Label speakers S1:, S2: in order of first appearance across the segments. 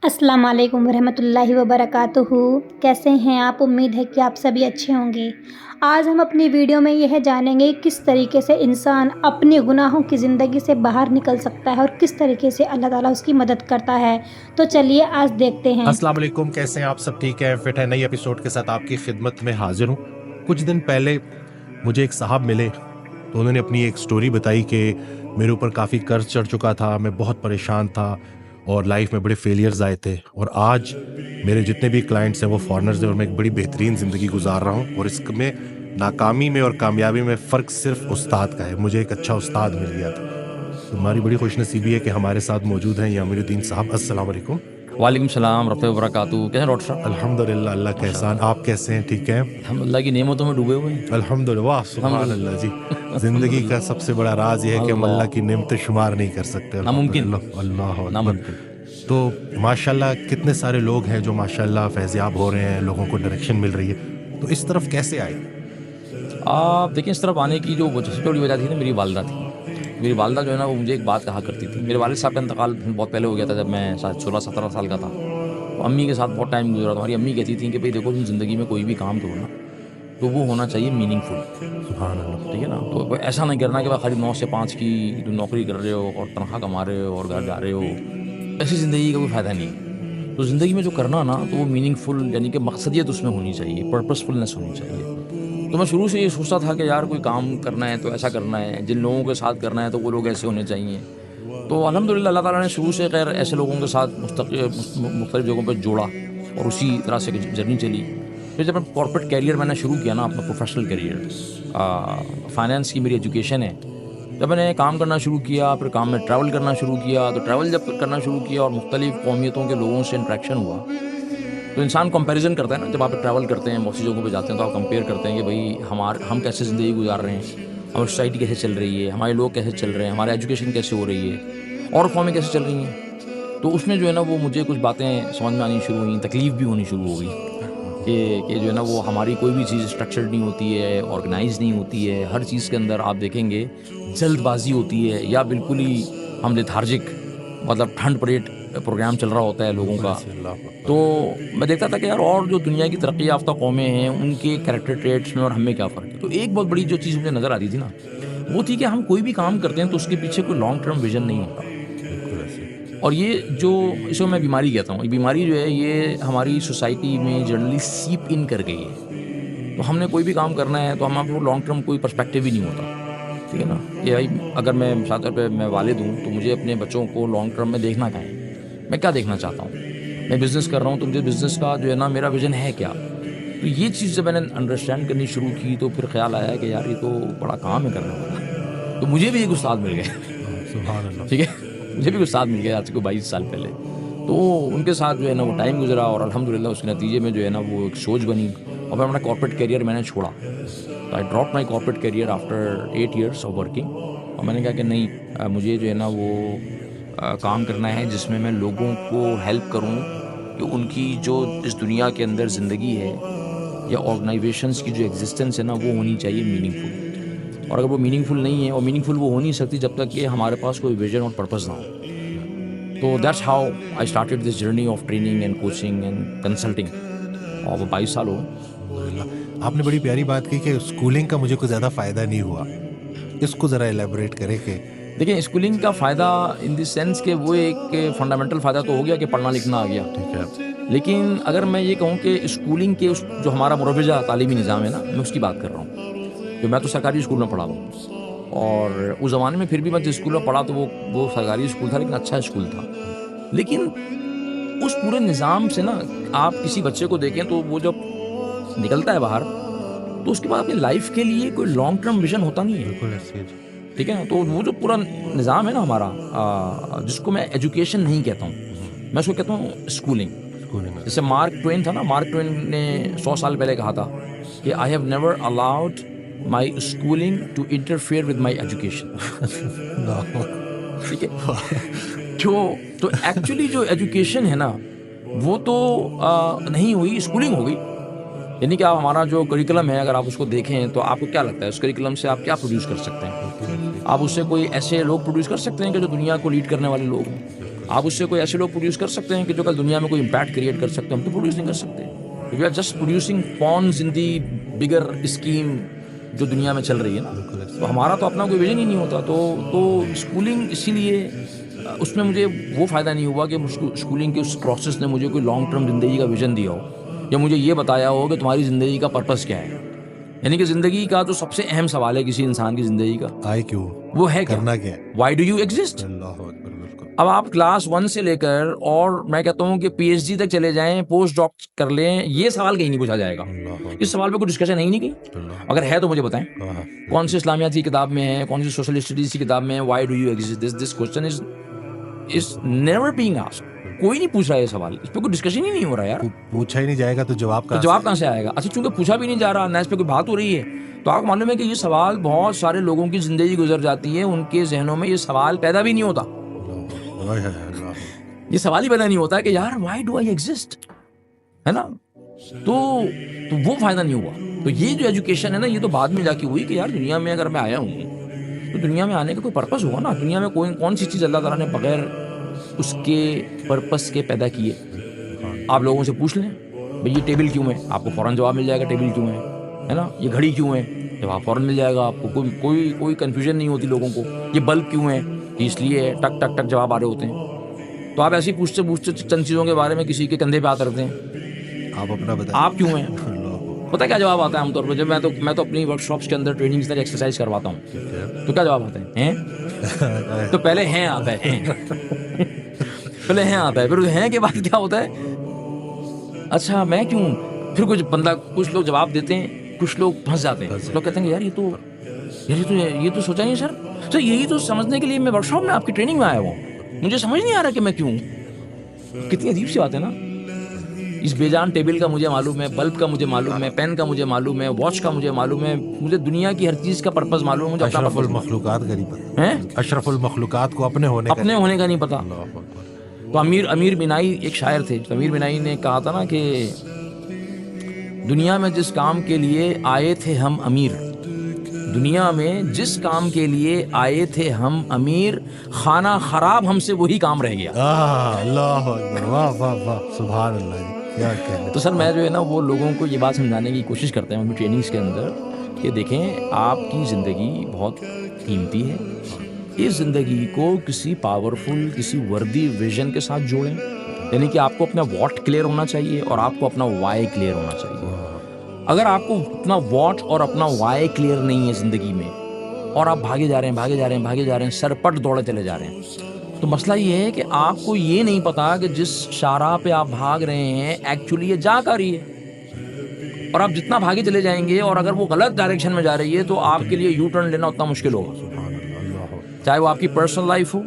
S1: السلام علیکم ورحمۃ اللہ وبرکاتہ. کیسے ہیں آپ؟ امید ہے کہ آپ سبھی اچھے ہوں گے. آج ہم اپنی ویڈیو میں یہ جانیں گے کس طریقے سے انسان اپنے گناہوں کی زندگی سے باہر نکل سکتا ہے اور کس طریقے سے اللہ تعالیٰ اس کی مدد کرتا ہے. تو چلیے آج دیکھتے ہیں.
S2: السلام علیکم، کیسے ہیں آپ؟ سب ٹھیک ہے؟ فٹ ہے؟ نئی ایپیسوڈ کے ساتھ آپ کی خدمت میں حاضر ہوں. کچھ دن پہلے مجھے ایک صاحب ملے تو انہوں نے اپنی ایک سٹوری بتائی کہ میرے اوپر کافی قرض چڑھ چکا تھا، میں بہت پریشان تھا اور لائف میں بڑے فیلیئرز آئے تھے، اور آج میرے جتنے بھی کلائنٹس ہیں وہ فارنرز ہیں اور میں ایک بڑی بہترین زندگی گزار رہا ہوں. اور اس میں ناکامی میں اور کامیابی میں فرق صرف استاد کا ہے. مجھے ایک اچھا استاد مل گیا تھا. تو ہماری بڑی خوش نصیبی ہے کہ ہمارے ساتھ موجود ہیں یہ امیر الدین صاحب. السلام علیکم.
S3: وعلیکم السلام ورحمۃ اللہ وبرکاتہ. کیسے ہیں ڈاکٹر صاحب؟
S2: الحمد للہ، اللہ کا احسان. آپ کیسے ہیں؟ ٹھیک ہیں؟
S3: ہم اللہ کی نعمتوں میں ڈوبے ہوئے ہیں.
S2: الحمد للہ، سبحان اللہ. جی، زندگی کا سب سے بڑا راز یہ ہے کہ ہم اللہ کی نعمتیں شمار نہیں کر سکتے. الحمد
S3: ناممکن،
S2: للہ، اللہ اکبر.
S3: ناممکن.
S2: تو ماشاء اللہ کتنے سارے لوگ ہیں جو ماشاء اللہ فیضیاب ہو رہے ہیں، لوگوں کو ڈائریکشن مل رہی ہے. تو اس طرف کیسے آئے؟
S3: آپ دیکھیں، اس طرف آنے کی جو سب سے بڑی وجہ تھی نا، میری والدہ تھی. میری والدہ جو ہے نا وہ مجھے ایک بات کہا کرتی تھی. میرے والد صاحب کا انتقال بہت پہلے ہو گیا تھا، جب میں 16-17 سال کا تھا. تو امی کے ساتھ بہت ٹائم گزرا. ہماری امی کہتی تھیں کہ بھائی دیکھو، تم زندگی میں کوئی بھی کام کرو نا تو وہ ہونا چاہیے میننگ فل.
S2: سبحان اللہ.
S3: ٹھیک ہے نا؟ تو ایسا نہیں کرنا کہ بھائی خالی 9 سے 5 کی تم نوکری کر رہے ہو اور تنخواہ کما رہے ہو اور گھر جا رہے ہو. ایسی زندگی کا کوئی فائدہ نہیں ہے. تو زندگی میں جو کرنا نا تو وہ میننگ فل، یعنی کہ مقصدیت اس میں ہونی چاہیے، پرپسفلنس ہونی چاہیے. تو میں شروع سے یہ سوچتا تھا کہ یار کوئی کام کرنا ہے تو ایسا کرنا ہے، جن لوگوں کے ساتھ کرنا ہے تو وہ لوگ ایسے ہونے چاہیے. تو الحمدللہ اللہ تعالیٰ نے شروع سے خیر ایسے لوگوں کے ساتھ مختلف جگہوں پہ جوڑا اور اسی طرح سے جرنی چلی. پھر جب کارپوریٹ کیریئر میں نے شروع کیا نا، اپنا پروفیشنل کیریئر، فائنانس کی میری ایجوکیشن ہے. جب میں نے کام کرنا شروع کیا، پھر کام میں ٹریول کرنا شروع کیا، تو ٹریول جب کرنا شروع کیا اور مختلف قومیتوں کے لوگوں سے انٹریکشن ہوا، تو انسان کمپیریزن کرتا ہے نا. جب آپ ٹریول کرتے ہیں، بہت سی جگہوں پہ جاتے ہیں، تو آپ کمپیئر کرتے ہیں کہ بھائی ہم کیسے زندگی گزار رہے ہیں، ہماری سوسائٹی کیسے چل رہی ہے، ہمارے لوگ کیسے چل رہے ہیں، ہمارے ایجوکیشن کیسے ہو رہی ہے، اور قومیں کیسے چل رہی ہیں. تو اس میں جو ہے نا وہ مجھے کچھ باتیں سمجھ میں آنی شروع ہوئیں، تکلیف بھی ہونی شروع ہو گئی کہ جو ہے نا وہ ہماری کوئی بھی چیز اسٹرکچرڈ نہیں ہوتی ہے، آرگنائز نہیں ہوتی ہے. ہر چیز کے اندر آپ دیکھیں گے جلد بازی ہوتی ہے، یا بالکل ہی ہم لیتھارجک، مطلب ٹھنڈ پریٹ پروگرام چل رہا ہوتا ہے لوگوں کا. تو میں دیکھتا تھا کہ یار اور جو دنیا کی ترقی یافتہ قومیں ہیں ان کے کریکٹر ٹریٹس میں اور ہم میں کیا فرق ہے. تو ایک بہت بڑی جو چیز مجھے نظر آتی تھی نا، وہ تھی کہ ہم کوئی بھی کام کرتے ہیں تو اس کے پیچھے کوئی لانگ ٹرم ویژن نہیں ہوتا. اور یہ جو اس کو میں بیماری کہتا ہوں، یہ بیماری جو ہے یہ ہماری سوسائٹی میں جنرلی سیپ ان کر گئی ہے. تو ہم نے کوئی بھی کام کرنا ہے تو ہم کو لانگ ٹرم کوئی پرسپیکٹیو ہی نہیں ہوتا. ٹھیک ہے نا؟ کہ بھائی اگر میں مثال طور پہ میں والد ہوں تو مجھے اپنے بچوں کو لانگ ٹرم میں دیکھنا کیا ہے، میں کیا دیکھنا چاہتا ہوں. میں بزنس کر رہا ہوں تو مجھے بزنس کا جو ہے نا میرا ویژن ہے کیا. تو یہ چیز جب میں نے انڈرسٹینڈ کرنی شروع کی تو پھر خیال آیا کہ یار یہ تو بڑا کام ہے کرنے والا. تو مجھے بھی ایک استاد مل گئے.
S2: سبحان اللہ.
S3: ٹھیک ہے، مجھے بھی استاد مل گیا آج سے کوئی 22 سال پہلے. تو ان کے ساتھ جو ہے نا وہ ٹائم گزرا اور الحمدللہ اس کے نتیجے میں جو ہے نا وہ ایک سوچ بنی. اور پھر اپنا کارپوریٹ کیریئر میں نے چھوڑا. تو I drop my corporate career after 8 years of working. اور میں نے کہا کہ نہیں، مجھے جو ہے نا وہ کام کرنا ہے جس میں میں لوگوں کو ہیلپ کروں کہ ان کی جو اس دنیا کے اندر زندگی ہے یا آرگنائزیشنس کی جو ایگزسٹنس ہے نا وہ ہونی چاہیے میننگ فل. اور اگر وہ میننگ فل نہیں ہے، اور میننگ فل وہ ہو نہیں سکتی جب تک کہ ہمارے پاس کوئی ویژن اور پرپز نہ ہو. تو that's how I started this journey of training and coaching and consulting. اور وہ 22 سال ہو.
S2: الحمدللہ. آپ نے بڑی پیاری بات کی کہ اسکولنگ کا مجھے کوئی زیادہ فائدہ نہیں ہوا. اس کو ذرا ایلیبوریٹ کرے کہ
S3: دیکھیں، اسکولنگ کا فائدہ ان دی سینس کہ وہ ایک فنڈامنٹل فائدہ تو ہو گیا کہ پڑھنا لکھنا آ گیا.
S2: ٹھیک ہے.
S3: لیکن اگر میں یہ کہوں کہ اسکولنگ کے جو ہمارا مروجہ تعلیمی نظام ہے نا، میں اس کی بات کر رہا ہوں. کہ میں تو سرکاری اسکول میں پڑھا ہوں، اور اس زمانے میں پھر بھی میں جس اسکول میں پڑھا تو وہ سرکاری اسکول تھا، لیکن اچھا اسکول تھا. لیکن اس پورے نظام سے نا آپ کسی بچے کو دیکھیں تو وہ جب نکلتا ہے باہر تو اس کے بعد اپنی لائف کے لیے کوئی لانگ ٹرم ویژن ہوتا نہیں ہے.
S2: بالکل.
S3: ٹھیک ہے نا؟ تو وہ جو پورا نظام ہے نا ہمارا، جس کو میں ایجوکیشن نہیں کہتا ہوں، میں اس کو کہتا ہوں اسکولنگ. جیسے مارک ٹوین تھا نا، مارک ٹوین نے 100 سال پہلے کہا تھا کہ I have never allowed my schooling to interfere with my education. ٹھیک ہے. تو ایکچولی جو ایجوکیشن ہے نا وہ تو نہیں ہوئی، اسکولنگ ہو گئی. یعنی کہ آپ ہمارا جو کریکلم ہے اگر آپ اس کو دیکھیں تو آپ کو کیا لگتا ہے اس کریکلم سے آپ کیا پروڈیوس کر سکتے ہیں؟ آپ اس سے کوئی ایسے لوگ پروڈیوس کر سکتے ہیں کہ جو دنیا کو لیڈ کرنے والے لوگ ہوں. آپ اس سے کوئی ایسے لوگ پروڈیوس کر سکتے ہیں کہ جو کل دنیا میں کوئی امپیکٹ کریٹ کر سکتے ہیں؟ ہم تو پروڈیوس نہیں کر سکتے. We are just producing pawns in the bigger scheme جو دنیا میں چل رہی ہے نا. تو ہمارا تو اپنا کوئی ویژن ہی نہیں ہوتا. تو اسکولنگ اسی لیے اس میں مجھے وہ فائدہ نہیں ہوا کہ اسکولنگ کے اس پروسیس نے مجھے کوئی لانگ ٹرم زندگی کا ویژن دیا ہو یا مجھے یہ بتایا ہو کہ تمہاری زندگی کا پرپس کیا ہے. یعنی کہ زندگی کا جو سب سے اہم سوال ہے کسی انسان کی زندگی کا
S2: آئے کیوں،
S3: وہ ہے
S2: کرنا کیا ہے.
S3: Why do you exist.
S2: اللہ اکبر. بالکل.
S3: اب آپ کلاس 1 سے لے کر اور میں کہتا ہوں کہ پی ایچ ڈی تک چلے جائیں، پوسٹ ڈاک کر لیں، یہ سوال کہیں نہیں پوچھا جائے گا. اس سوال پہ کوئی ڈسکشن ہے ہی نہیں کہیں. اگر ہے تو مجھے بتائیں کون سی اسلامیات کی کتاب میں ہے، کون سی سوشل اسٹڈیز کی کتاب میں ہے why do you exist. This question is never being asked. کوئی نہیں پوچھ رہا ہے یہ سوال، اس پہ کوئی ڈسکشن ہی نہیں ہو رہا یار.
S2: پوچھا ہی نہیں جائے گا تو جواب
S3: کہاں سے آئے گا. اچھا چونکہ پوچھا بھی نہیں جا رہا، نہ اس پہ کوئی بات ہو رہی ہے، تو آپ کو معلوم ہے کہ یہ سوال بہت سارے لوگوں کی زندگی گزر جاتی ہے، ان کے ذہنوں میں یہ سوال پیدا بھی نہیں ہوتا. یہ سوال ہی پیدا نہیں ہوتا کہ یار وائی ڈو آئی ایگزسٹ، ہے نا. تو وہ فائدہ نہیں ہوا. تو یہ جو ایجوکیشن ہے نا، یہ تو بعد میں جا کے ہوئی کہ یار دنیا میں اگر میں آیا ہوں تو دنیا میں آنے کا کوئی پرپس ہوگا نا. دنیا میں کون سی چیز اللہ تعالیٰ نے بغیر اس کے پرپس کے پیدا کیے. آپ لوگوں سے پوچھ لیں بھئی یہ ٹیبل کیوں ہے، آپ کو فوراً جواب مل جائے گا ٹیبل کیوں ہے نا. یہ گھڑی کیوں ہے، جواب فوراً مل جائے گا آپ کو. کوئی کنفیوژن نہیں ہوتی لوگوں کو. یہ بلب کیوں ہے، اس لیے ٹک ٹک ٹک جواب آ رہے ہوتے ہیں. تو آپ ایسے ہی پوچھتے چند چیزوں کے بارے میں کسی کے کندھے پہ ہاتھ رکھتے ہیں،
S2: آپ اپنا بتائیں
S3: آپ کیوں ہیں. پتہ کیا جواب آتا ہے عام طور پہ؟ جب میں تو اپنی ورک شاپس کے اندر ٹریننگ سے ایکسرسائز کرواتا ہوں تو کیا جواب آتا ہے؟ تو پہلے ہیں آتا ہے، پہلے ہیں آتا ہے، پھر ہیں کے بعد کیا ہوتا ہے؟ اچھا میں کیوں. پھر کچھ لوگ جواب دیتے ہیں، کچھ لوگ پھنس جاتے ہیں. لوگ کہتے ہیں کہ یار یہ تو سوچا نہیں سر. یہی تو سمجھنے کے لیے میں ورک شاپ میں آپ کی ٹریننگ میں آیا ہوں. مجھے سمجھ نہیں آ رہا کہ میں کیوں. کتنی عجیب سی بات ہے نا. اس بے جان ٹیبل کا مجھے معلوم ہے، بلب کا مجھے معلوم ہے، پین کا مجھے معلوم ہے، واچ کا مجھے معلوم ہے، مجھے دنیا کی ہر چیز کا پرپس معلوم ہے. مجھے
S2: اشرف المخلوقات کا نہیں پتا ہے. اشرف المخلوقات کو اپنے ہونے کا
S3: نہیں پتا. تو امیر بینائی ایک شاعر تھے. امیر بینائی نے کہا تھا نا کہ دنیا میں جس کام کے لیے آئے تھے ہم امیر، دنیا میں جس کام کے لیے آئے تھے ہم امیر، خانہ خراب ہم سے وہی کام رہ گیا.
S2: اللہ اکبر. واہ واہ واہ، سبحان اللہ. کیا کہنے.
S3: تو سر میں جو ہے نا وہ لوگوں کو یہ بات سمجھانے کی کوشش کرتا ہوں اپنی ٹریننگز کے اندر کہ دیکھیں آپ کی زندگی بہت قیمتی ہے. اس زندگی کو کسی پاورفل، کسی وردی ویژن کے ساتھ جوڑیں. یعنی کہ آپ کو اپنا واٹ کلیئر ہونا چاہیے اور آپ کو اپنا وائی کلیئر ہونا چاہیے. اگر آپ کو اپنا واٹ اور اپنا وائی کلیئر نہیں ہے زندگی میں اور آپ بھاگے جا رہے ہیں سرپٹ دوڑے چلے جا رہے ہیں، تو مسئلہ یہ ہے کہ آپ کو یہ نہیں پتا کہ جس شاہراہ پہ آپ بھاگ رہے ہیں ایکچولی یہ جا کر رہی ہے. اور آپ جتنا بھاگے چلے جائیں گے اور اگر وہ غلط ڈائریکشن میں جا رہی ہے تو آپ کے لیے یو ٹرن لینا اتنا مشکل ہوگا. چاہے وہ آپ کی پرسنل لائف ہو،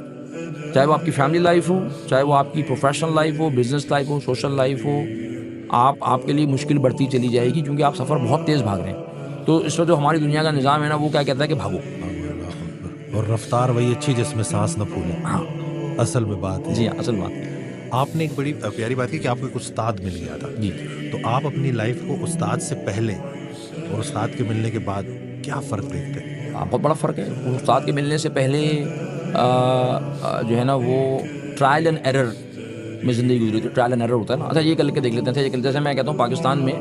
S3: چاہے وہ آپ کی فیملی لائف ہو، چاہے وہ آپ کی پروفیشنل لائف ہو، بزنس لائف ہو، سوشل لائف ہو، آپ کے لیے مشکل بڑھتی چلی جائے گی کیونکہ آپ سفر بہت تیز بھاگ رہے ہیں. تو اس وقت جو ہماری دنیا کا نظام ہے نا وہ کیا کہتا ہے کہ بھاگو،
S2: اور رفتار وہی اچھی جس میں سانس نہ پھولے.
S3: ہاں
S2: اصل میں بات ہے.
S3: جی ہاں اصل بات ہے.
S2: آپ نے ایک بڑی پیاری بات کی کہ آپ کو ایک استاد مل گیا تھا.
S3: جی
S2: تو آپ اپنی لائف کو استاد سے پہلے اور استاد کے ملنے کے بعد کیا فرق دیکھتے ہیں؟
S3: بہت بڑا فرق ہے. استاد کے ملنے سے پہلے جو ہے نا وہ ٹرائل اینڈ ایرر میں زندگی گزری تھی. ٹرائل اینڈ ایرر ہوتا ہے نا. اچھا یہ کر کے دیکھ لیتے ہیں. جیسے میں کہتا ہوں پاکستان میں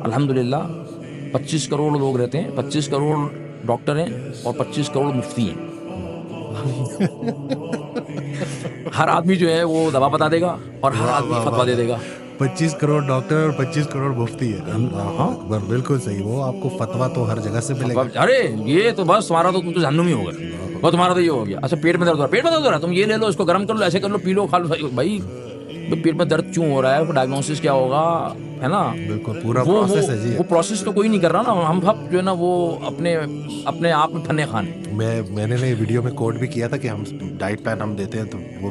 S3: الحمدللہ 25 کروڑ لوگ رہتے ہیں، 25 کروڑ ڈاکٹر ہیں اور 25 کروڑ مفتی ہیں. ہر آدمی جو ہے وہ دوا بتا دے گا اور ہر آدمی فتوا دے دے گا.
S2: 25 کروڑ ڈاکٹر اور 25 کروڑ مفتی ہے. ہاں بالکل صحیح. وہ آپ کو فتوا تو ہر جگہ سے ملے گا.
S3: ارے یہ تو بس تمہارا تو جہنم ہی ہوگا. وہ تمہارا تو یہ ہو گیا. اچھا پیٹ میں درد ہو رہا ہے، تم یہ لے لو، اس کو گرم کر لو، ایسے کر لو، پی لو، کھا لو. بھائی پیٹ میں درد کیوں ہو رہا ہے، ڈائگنوسس کیا ہوگا، ہے نا.
S2: بالکل پورا پروسیس ہے جی.
S3: وہ پروسیس تو کوئی نہیں کر رہا نا. ہم سب جو ہے نا وہ اپنے آپ میں پھنے خانے.
S2: میں نے ویڈیو میں کوٹ بھی کیا تھا کہ ہم ڈائٹ پلان ہم دیتے ہیں تو وہ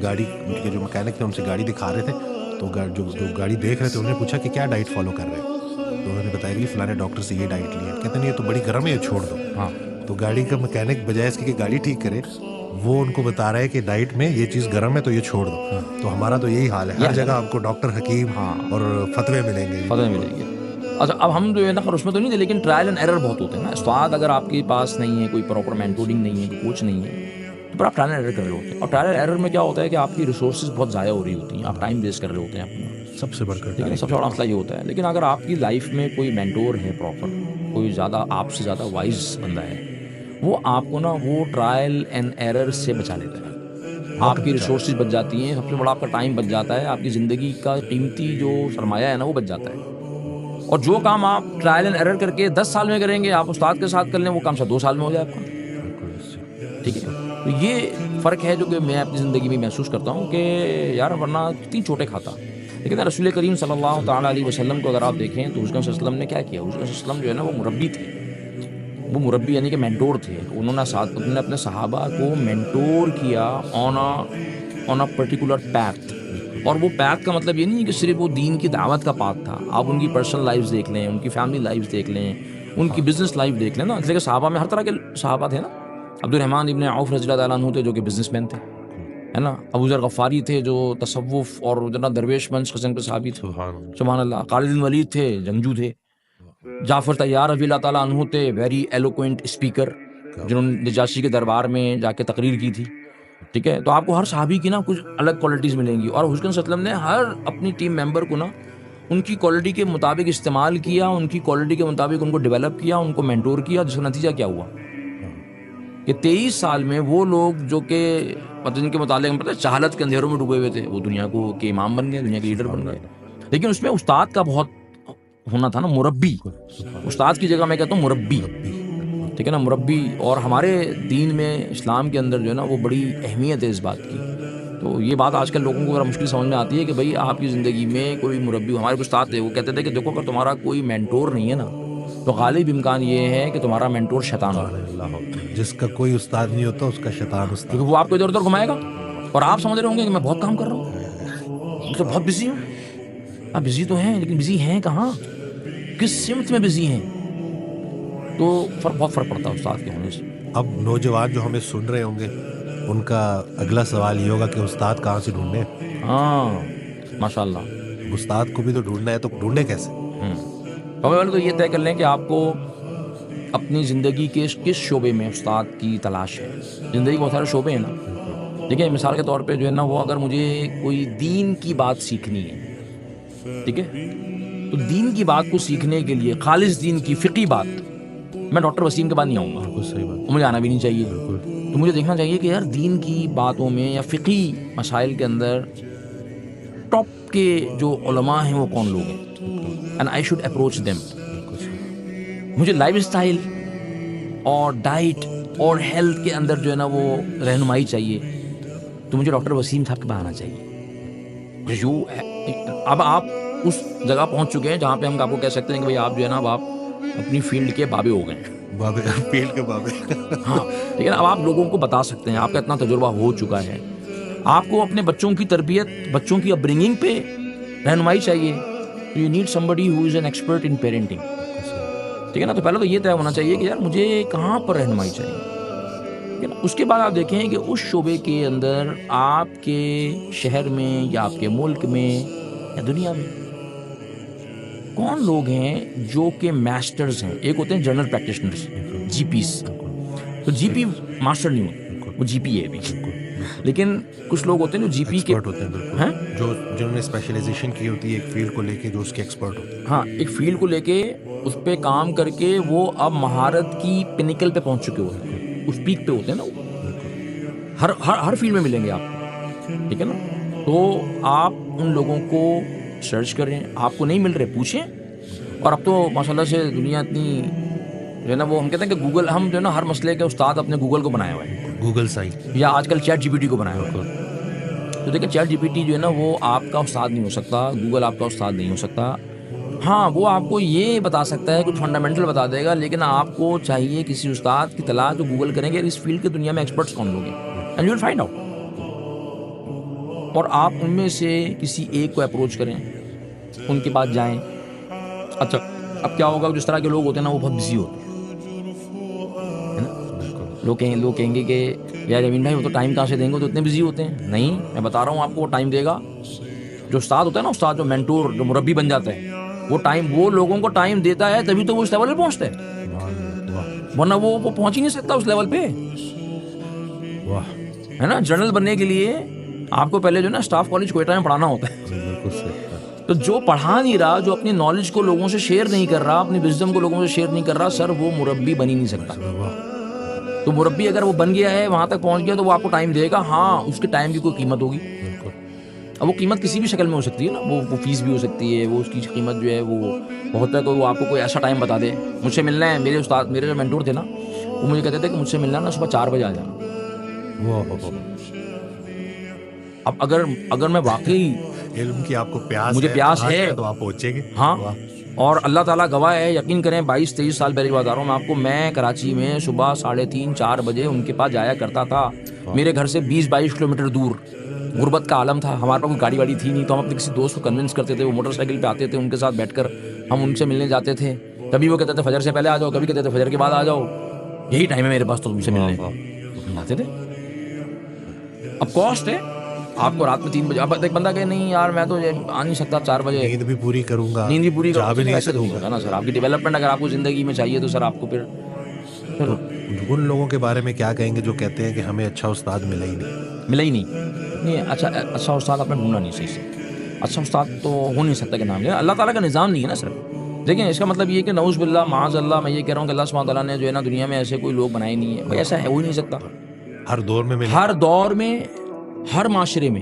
S2: گاڑی کے جو مکینک تھے ان سے گاڑی دکھا رہے تھے تو جو گاڑی دیکھ رہے تھے انہوں نے پوچھا کہ کیا ڈائٹ فالو کر رہے ہیں. تو انہوں نے بتایا کہ فلانے ڈاکٹر سے یہ ڈائٹ لی ہے. کہتے ہیں یہ تو بڑی گرم ہے، یہ چھوڑ دو.
S3: ہاں
S2: تو گاڑی کا مکینک بجائے اس کی کہ گاڑی ٹھیک کرے وہ ان کو بتا رہا ہے کہ ڈائٹ میں یہ چیز گرم ہے تو یہ چھوڑ دو. تو ہمارا تو یہی حال ہے. ہر جگہ آپ کو ڈاکٹر حکیم اور فتوے ملیں گے.
S3: اچھا اب ہم جو ہے نا اس میں تو نہیں تھے لیکن ٹرائل اینڈ ایرر بہت ہوتے ہیں نا. استاد اگر آپ کے پاس نہیں ہے، کوئی پراپر مینٹورنگ نہیں ہے، کوئی کوچ نہیں ہے، تو پر آپ ٹرائل اینڈ ایرر کر رہے ہوتے ہیں, اور ٹرائل اینڈ ایرر میں کیا ہوتا ہے کہ آپ کی ریسورسز بہت ضائع ہو رہی ہوتی ہیں, آپ ٹائم ویسٹ کر رہے ہوتے ہیں اپنا,
S2: سب سے بڑھ کر
S3: ٹھیک ہے, سب سے بڑا مسئلہ یہ ہوتا ہے. لیکن اگر آپ کی لائف میں کوئی مینٹور ہے پراپر, کوئی زیادہ آپ سے زیادہ وائز بندہ ہے, وہ آپ کو نا وہ ٹرائل اینڈ ایرر سے بچا لیتا ہے. آپ کی ریسورسز بچ جاتی ہیں, سب سے بڑا آپ کا ٹائم بچ جاتا ہے, آپ کی زندگی کا قیمتی جو سرمایہ ہے نا وہ بچ جاتا ہے. اور جو کام آپ ٹرائل اینڈ ایرر کر کے 10 سال میں کریں گے, آپ استاد کے ساتھ کر لیں, وہ کام شاید 2 سال میں ہو جائے آپ کا. ٹھیک ہے, تو یہ فرق ہے جو کہ میں اپنی زندگی میں محسوس کرتا ہوں کہ یار ورنہ کتنی چوٹیں کھاتا. لیکن رسول کریم صلی اللہ تعالیٰ علیہ وسلم کو اگر آپ دیکھیں تو حضور صلی اللہ علیہ وسلم نے کیا کیا. حضور صلی اللہ علیہ وسلم جو ہے نا وہ مربی تھے, وہ مربی یعنی کہ مینٹور تھے. انہوں نے اپنے صحابہ کو مینٹور کیا آن اے پرٹیکولر پیتھ. اور وہ پیتھ کا مطلب یہ نہیں کہ صرف وہ دین کی دعوت کا پاتھ تھا. آپ ان کی پرسنل لائف دیکھ لیں, ان کی فیملی لائف دیکھ لیں, ان کی بزنس لائف دیکھ لیں نا. اس لیے کہ صحابہ میں ہر طرح کے صحابہ تھے نا. عبد الرحمن ابن عوف رضی اللہ تعالیٰ عنہ تھے جو کہ بزنس مین تھے, ہے نا. ابو ذر غفاری تھے جو تصوف اور جناب درویش منش قسم کے صحابی تھے, سبحان اللہ. خالد بن ولید تھے, جنگجو تھے. جعفر طیار رضی اللہ تعالیٰ عنہ تھے, ویری ایلوکوینٹ اسپیکر, جنہوں نے نجاشی کے دربار میں جا کے تقریر کی تھی. ٹھیک ہے, تو آپ کو ہر صحابی کی نا کچھ الگ کوالٹیز ملیں گی. اور حضور صلی اللہ علیہ وسلم نے ہر اپنی ٹیم ممبر کو نا ان کی کوالٹی کے مطابق استعمال کیا, ان کی کوالٹی کے مطابق ان کو ڈیولپ کیا, ان کو مینٹور کیا, جس کا نتیجہ کیا ہوا کہ 23 سال میں وہ لوگ جو کہ جن کے متعلق پتہ جہالت کے اندھیروں میں ڈوبے ہوئے تھے, وہ دنیا کو کے امام بن گئے, دنیا کے لیڈر بن گئے. لیکن اس میں استاد کا بہت ہونا تھا نا, مربی. استاد کی جگہ میں کہتا ہوں مربی, ٹھیک ہے نا, مربی. اور ہمارے دین میں اسلام کے اندر جو ہے نا وہ بڑی اہمیت ہے اس بات کی. تو یہ بات آج کل لوگوں کو ذرا مشکل سمجھ میں آتی ہے کہ بھائی آپ کی زندگی میں کوئی مربی. ہمارے کچھ استاد تھے, وہ کہتے تھے کہ دیکھو اگر تمہارا کوئی مینٹور نہیں ہے نا تو غالب امکان یہ ہے کہ تمہارا مینٹور شیطان ہوگا.
S2: جس کا کوئی استاد نہیں ہوتا اس کا شیطان استاد,
S3: کیونکہ وہ آپ کو ادھر ادھر گھمائے گا اور آپ سمجھ رہے ہوں گے کہ میں بہت کام کر رہا ہوں, میں تو بہت بزی ہوں. آپ بزی تو ہیں لیکن بزی ہیں کہاں, کس سمت میں بزی ہیں. تو بہت فرق پڑتا ہے استاد کے ہونے سے.
S2: اب نوجوان جو ہمیں سن رہے ہوں گے ان کا اگلا سوال یہ ہوگا کہ استاد کہاں سے ڈھونڈیں.
S3: ہاں ماشاء اللہ,
S2: استاد کو بھی تو ڈھونڈنا ہے, تو ڈھونڈیں کیسے؟
S3: پہلے تو یہ طے کر لیں کہ آپ کو اپنی زندگی کے کس شعبے میں استاد کی تلاش ہے. زندگی کے بہت سارے شعبے ہیں نا. دیکھیں مثال کے طور پہ جو ہے نا وہ اگر مجھے کوئی دین کی بات سیکھنی ہے, ٹھیک ہے, تو دین کی بات کو سیکھنے کے لیے خالص دین کی فقہی بات, میں ڈاکٹر وسیم کے بعد نہیں آؤں گا.
S2: صحیح بات,
S3: مجھے آنا بھی نہیں چاہیے. تو مجھے دیکھنا چاہیے کہ یار دین کی باتوں میں یا فقہی مسائل کے اندر ٹاپ کے جو علماء ہیں وہ کون لوگ ہیں, and I should approach them. مجھے لائف اسٹائل اور ڈائٹ اور ہیلتھ کے اندر جو ہے نا وہ رہنمائی چاہیے, تو مجھے ڈاکٹر وسیم صاحب کے پاس آنا چاہیے. اب آپ اس جگہ پہنچ چکے ہیں جہاں پہ ہم آپ کو کہہ سکتے ہیں کہ بھائی آپ جو ہے نا اب آپ اپنی فیلڈ کے بابے ہو گئے ہیں.
S2: بابے, فیلڈ کے بابے.
S3: ہاں, لیکن اب آپ لوگوں کو بتا سکتے ہیں, آپ کا اتنا تجربہ ہو چکا ہے. آپ کو اپنے بچوں کی تربیت, بچوں کی اپ برنگنگ پہ رہنمائی چاہیے. You need somebody who is an expert in parenting. ٹھیک ہے نا. تو پہلے تو یہ طے ہونا چاہیے کہ یار مجھے کہاں پر رہنمائی چاہیے. اس کے بعد آپ دیکھیں کہ اس شعبے کے اندر آپ کے شہر میں یا آپ کے ملک میں یا دنیا میں کون لوگ ہیں جو کہ ماسٹرز ہیں. ایک ہوتے ہیں جنرل پریکٹیشنرز, جی پیز. تو جی پی ماسٹر نہیں ہوتے, وہ جی پی ہے بھی. لیکن کچھ لوگ ہوتے ہیں جو جی پی کے
S2: ہوتے ہیں, جو جنہوں نے اسپیشلائزیشن کی ہوتی ہے ایک فیلڈ کو لے کے, جو اس کے ایکسپرٹ ہوتے ہیں.
S3: ہاں, ایک فیلڈ کو لے کے اس پہ کام کر کے وہ اب مہارت کی پینیکل پہ پہنچ چکے ہوتے ہیں, اس پیک پہ ہوتے ہیں نا. ہر فیلڈ میں ملیں گے آپ کو, ٹھیک ہے نا. تو آپ ان لوگوں کو سرچ کریں, آپ کو نہیں مل رہے پوچھیں. اور اب تو ماشاءاللہ سے دنیا اتنی جو ہے نا وہ ہم کہتے ہیں کہ گوگل, ہم جو ہے نا ہر مسئلے کے استاد اپنے گوگل کو بنایا ہوا ہے,
S2: گوگل سائی,
S3: یا آج کل چیٹ جی پی ٹی کو بنایا ہوا ہے. تو دیکھیں چیٹ جی پی ٹی جو ہے نا وہ آپ کا استاد نہیں ہو سکتا, گوگل آپ کا استاد نہیں ہو سکتا. ہاں, وہ آپ کو یہ بتا سکتا ہے, کچھ فنڈامنٹل بتا دے گا, لیکن آپ کو چاہیے کسی استاد کی تلاش جو گوگل کریں گے اس فیلڈ کی دنیا میں ایکسپرٹس کون لوگ ہیں, and you will find out. اور آپ ان میں سے کسی ایک کو اپروچ کریں, ان کے پاس جائیں. اچھا, اب کیا ہوگا, جس طرح کے لوگ ہوتے ہیں نا وہ بہت بزی ہوتے ہیں. لوگ کہیں گے کہ یار امین بھائی وہ تو ٹائم کہاں سے دیں گے, تو اتنے بزی ہوتے ہیں. نہیں, میں بتا رہا ہوں آپ کو, وہ ٹائم دے گا. جو استاد ہوتا ہے نا, استاد جو مینٹور, جو مربی بن جاتا ہے, وہ ٹائم, وہ لوگوں کو ٹائم دیتا ہے تبھی تو وہ اس لیول پہ پہنچتا ہے, ورنہ وہ پہنچ ہی نہیں سکتا اس لیول پہ. ہے نا. جنرل بننے کے لیے آپ کو پہلے جو ہے نا اسٹاف کالج کوئٹہ میں پڑھانا ہوتا ہے.
S2: بالکل صحیح.
S3: تو جو پڑھا نہیں رہا, جو اپنی نالج کو لوگوں سے شیئر نہیں کر رہا, اپنی وزڈم کو لوگوں سے شیئر نہیں کر رہا, سر وہ مربی بن ہی نہیں سکتا. تو مربی اگر وہ بن گیا ہے, وہاں تک پہنچ گیا, تو وہ آپ کو ٹائم دے گا. ہاں, اس کے ٹائم کی کوئی قیمت ہوگی. اب وہ قیمت کسی بھی شکل میں ہو سکتی ہے نا, وہ فیس بھی ہو سکتی ہے, وہ اس کی قیمت جو ہے وہ ہوتا ہے کہ وہ آپ کو کوئی ایسا ٹائم بتا دے, مجھ سے ملنا ہے. میرے استاد, میرے جو مینٹور تھے نا, وہ مجھے کہتے تھے کہ مجھ سے ملنا نا صبح 4 بجے آ جانا. اب اگر میں واقعی
S2: علم کی آپ کو پیاس
S3: مجھے پیاس ہے
S2: تو آپ پہنچیں گے.
S3: ہاں, اور اللہ تعالیٰ گواہ ہے, یقین کریں 22-23 سال پہلے بتا رہا ہوں میں آپ کو, میں کراچی میں صبح 3:30-4 بجے ان کے پاس جایا کرتا تھا. میرے گھر سے 20-22 کلومیٹر دور. غربت کا عالم تھا, ہمارے پاس کوئی گاڑی واڑی تھی نہیں, تو ہم اپنے کسی دوست کو کنونس کرتے تھے, وہ موٹر سائیکل پہ آتے تھے, ان کے ساتھ بیٹھ کر ہم ان سے ملنے جاتے تھے. کبھی وہ کہتے تھے فجر سے پہلے آ جاؤ, کبھی کہتے تھے فجر کے بعد آ جاؤ, یہی ٹائم ہے میرے پاس, تو تم سے ملنے آتے تھے. اب کاسٹ ہے آپ کو رات میں 3 بجے. اب ایک بندہ کہ نہیں یار میں تو آ نہیں سکتا 4 بجے,
S2: نیند بھی پوری کروں گا,
S3: نیند بھی پوری
S2: جا بھی نہیں
S3: ایسے تو نہیں
S2: سکوں
S3: ہوگا نا سر. آپ کی ڈیولپمنٹ اگر آپ کو زندگی میں چاہیے تو سر آپ کو پھر
S2: ان لوگوں کے بارے میں کیا کہیں گے جو کہتے ہیں کہ ہمیں اچھا استاد ملا ہی نہیں.
S3: اچھا استاد آپ نے ڈھونڈا نہیں صحیح سے. اچھا استاد تو ہو نہیں سکتا کہ نام لے, اللہ تعالیٰ کا نظام نہیں ہے نا سر. دیکھیں اس کا مطلب یہ کہ نعوذ باللہ معاذ اللہ, میں یہ کہہ رہا ہوں کہ اللہ سبحانہ تعالیٰ نے جو ہے نا دنیا میں ایسے کوئی لوگ بنائے نہیں ہے. بھائی ایسا ہے ہو ہی نہیں سکتا.
S2: ہر دور میں ملے,
S3: ہر دور میں, ہر معاشرے میں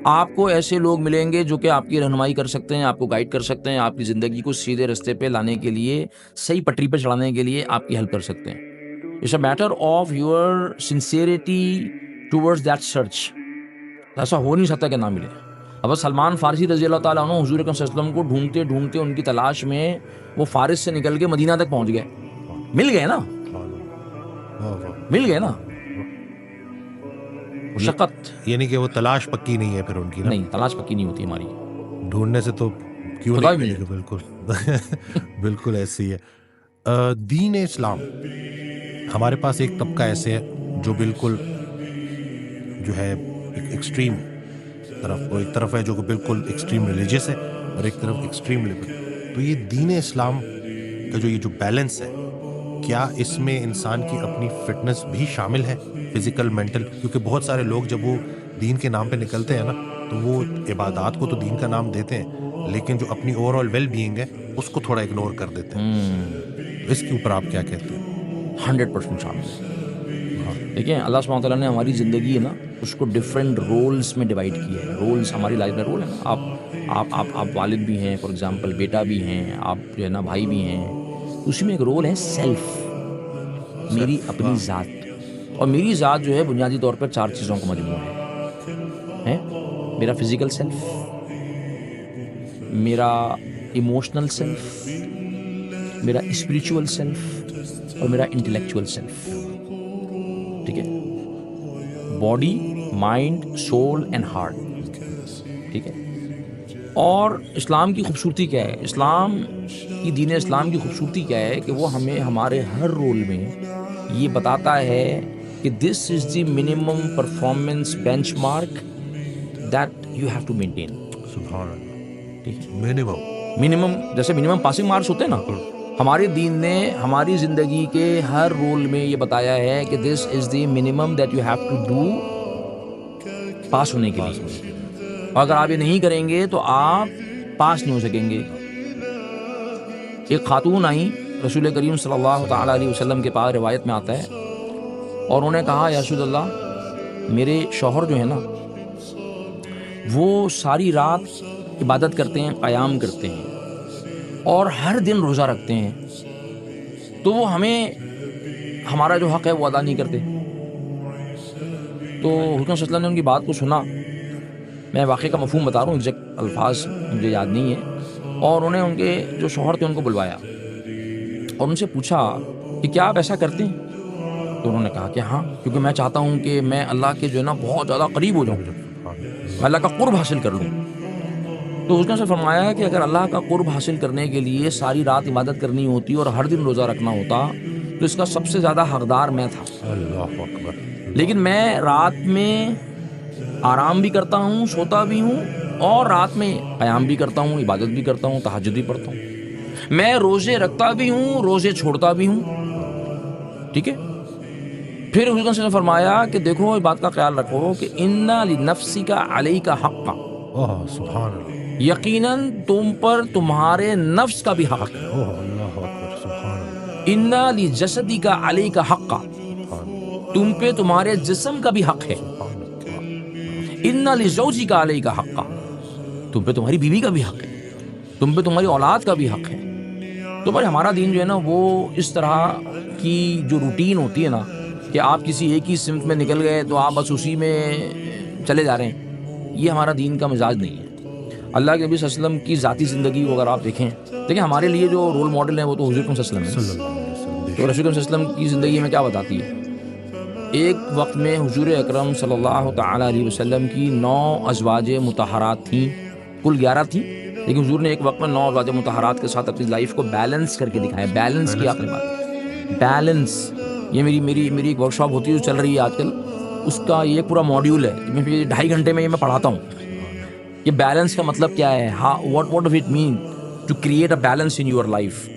S3: آپ کو ایسے لوگ ملیں گے جو کہ آپ کی رہنمائی کر سکتے ہیں, آپ کو گائیڈ کر سکتے ہیں, آپ کی زندگی کو سیدھے رستے پہ لانے کے لیے, صحیح پٹری پہ چڑھانے کے لیے آپ کی ہیلپ کر سکتے ہیں. It's a matter of your sincerity towards that search. ایسا ہو نہیں سکتا کہ نہ ملے. اب سلمان فارسی رضی اللہ تعالیٰ عنہ حضور اکرم صلی اللہ علیہ وسلم کو ڈھونڈتے ڈھونڈتے ان کی تلاش میں وہ فارس سے نکل کے مدینہ تک پہنچ گئے. مل گئے نا, مل گئے نا. مشقت
S2: یعنی کہ وہ تلاش پکی نہیں ہے پھر ان کی.
S3: نہیں, تلاش پکی نہیں ہوتی ہماری,
S2: ڈھونڈنے سے تو کیوں نہیں ملے گا. بالکل بالکل ایسی ہے. دین اسلام, ہمارے پاس ایک طبقہ ایسے ہے جو بالکل جو ہے ایکسٹریم طرف, وہ ایک طرف ہے جو بالکل ایکسٹریم ریلیجیس ہے اور ایک طرف ایکسٹریم لبرل. تو یہ دین اسلام کا جو بیلنس ہے, کیا اس میں انسان کی اپنی فٹنس بھی شامل ہے, فزیکل مینٹل؟ کیونکہ بہت سارے لوگ جب وہ دین کے نام پہ نکلتے ہیں نا, تو وہ عبادات کو تو دین کا نام دیتے ہیں, لیکن جو اپنی اوور آل ویل بینگ ہے اس کو تھوڑا اگنور کر دیتے ہیں. تو اس کے اوپر آپ کیا کہتے ہیں؟
S3: 100% شامل ہے. دیکھیں اللہ سبحانہ تعالیٰ نے ہماری زندگی ہے نا اس کو ڈفرینٹ رولز میں ڈیوائڈ کیا ہے. رولز ہماری لائف میں رول ہے نا, آپ والد بھی ہیں فار ایگزامپل, بیٹا بھی ہیں, آپ جو ہے نا بھائی بھی ہیں. اسی میں ایک رول ہے سیلف, میری اپنی ذات. اور میری ذات جو ہے بنیادی طور پر 4 چیزوں کا مجموعہ ہے. میرا فزیکل سیلف, میرا ایموشنل سیلف, میرا اسپریچول سیلف اور میرا انٹلیکچوئل سیلف. ٹھیک ہے, body, mind, civil and heart. ٹھیک ہے. اور اسلام کی خوبصورتی کیا ہے, اسلام کی دین اسلام کی خوبصورتی کیا ہے کہ وہ ہمیں ہمارے ہر رول میں یہ بتاتا ہے کہ this is the minimum performance benchmark that you have to maintain.
S2: سبحان اللہ.
S3: ٹھیک ہے, منیمم جیسے منیمم پاسنگ مارکس ہوتے ہیں نا, ہمارے دین نے ہماری زندگی کے ہر رول میں یہ بتایا ہے کہ this is the minimum that you have to do pass ہونے کے لیے. اور اگر آپ یہ نہیں کریں گے تو آپ پاس نہیں ہو سکیں گے. ایک خاتون آئی رسول کریم صلی اللہ تعالیٰ علیہ وسلم کے پاس, روایت میں آتا ہے, اور انہوں نے کہا یا رسول اللہ میرے شوہر جو ہے نا وہ ساری رات عبادت کرتے ہیں, قیام کرتے ہیں اور ہر دن روزہ رکھتے ہیں, تو وہ ہمیں ہمارا جو حق ہے وہ ادا نہیں کرتے. تو حکم صلی اللہ علیہ وسلم نے ان کی بات کو سنا. میں واقعے کا مفہوم بتا رہا ہوں, ایگزیکٹ الفاظ مجھے یاد نہیں ہے. اور انہیں ان کے جو شوہر تھے ان کو بلوایا اور ان سے پوچھا کہ کیا آپ ایسا کرتے ہیں؟ تو انہوں نے کہا کہ ہاں, کیونکہ میں چاہتا ہوں کہ میں اللہ کے جو ہے نا بہت زیادہ قریب ہو جاؤں, میں اللہ کا قرب حاصل کر لوں. تو اس نے فرمایا کہ اگر اللہ کا قرب حاصل کرنے کے لیے ساری رات عبادت کرنی ہوتی اور ہر دن روزہ رکھنا ہوتا تو اس کا سب سے زیادہ حقدار میں تھا.
S2: اللہ اکبر.
S3: لیکن میں رات میں آرام بھی کرتا ہوں, سوتا بھی ہوں, اور رات میں قیام بھی کرتا ہوں, عبادت بھی کرتا ہوں, تہجد بھی پڑھتا ہوں. میں روزے رکھتا بھی ہوں, روزے چھوڑتا بھی ہوں. ٹھیک ہے. پھر حضور صلی اللہ علیہ وسلم نے فرمایا کہ دیکھو اس بات کا خیال رکھو کہ انا لنفسک علیک حقا،
S2: اوہ سبحان اللہ،
S3: یقیناً تم پر تمہارے نفس کا بھی حق ہے،
S2: اوہ اللہ اکبر، سبحان اللہ،
S3: انا لجسدک علیک حقا، تم پہ تمہارے جسم کا بھی حق ہے، انا لزوجک علیک حقا، تم پہ تمہاری بیوی کا بھی حق ہے، تم پہ تمہاری اولاد کا بھی حق ہے۔ تو بھائی ہمارا دین جو ہے نا وہ اس طرح کی جو روٹین ہوتی ہے نا کہ آپ کسی ایک ہی سمت میں نکل گئے تو آپ بس اسی میں چلے جا رہے ہیں، یہ ہمارا دین کا مزاج نہیں ہے۔ اللہ کے نبی صلی اللہ علیہ وسلم کی ذاتی زندگی کو اگر آپ دیکھیں ہمارے لیے جو رول ماڈل ہیں وہ تو حضور صلی اللہ علیہ وسلم
S2: صلی اللہ علیہ وسلم،
S3: ہے۔ تو رسول صلی اللہ علیہ وسلم کی زندگی میں کیا بتاتی ہے؟ ایک وقت میں حضور اکرم صلی اللہ تعالیٰ علیہ وسلم کی 9 ازواج مطہرات تھیں، کل 11 تھیں، لیکن حضور نے ایک وقت میں 9 ازواج مطہرات کے ساتھ اپنی لائف کو بیلنس کر کے دکھایا۔ بیلنس کی آپ نے بات، بیلنس، یہ میری ایک ورک شاپ ہوتی ہے جو چل رہی ہے آج کل، اس کا یہ پورا ماڈیول ہے، میں 2.5 گھنٹے میں یہ میں پڑھاتا ہوں کہ بیلنس کا مطلب کیا ہے، what does it mean to create a balance in your life۔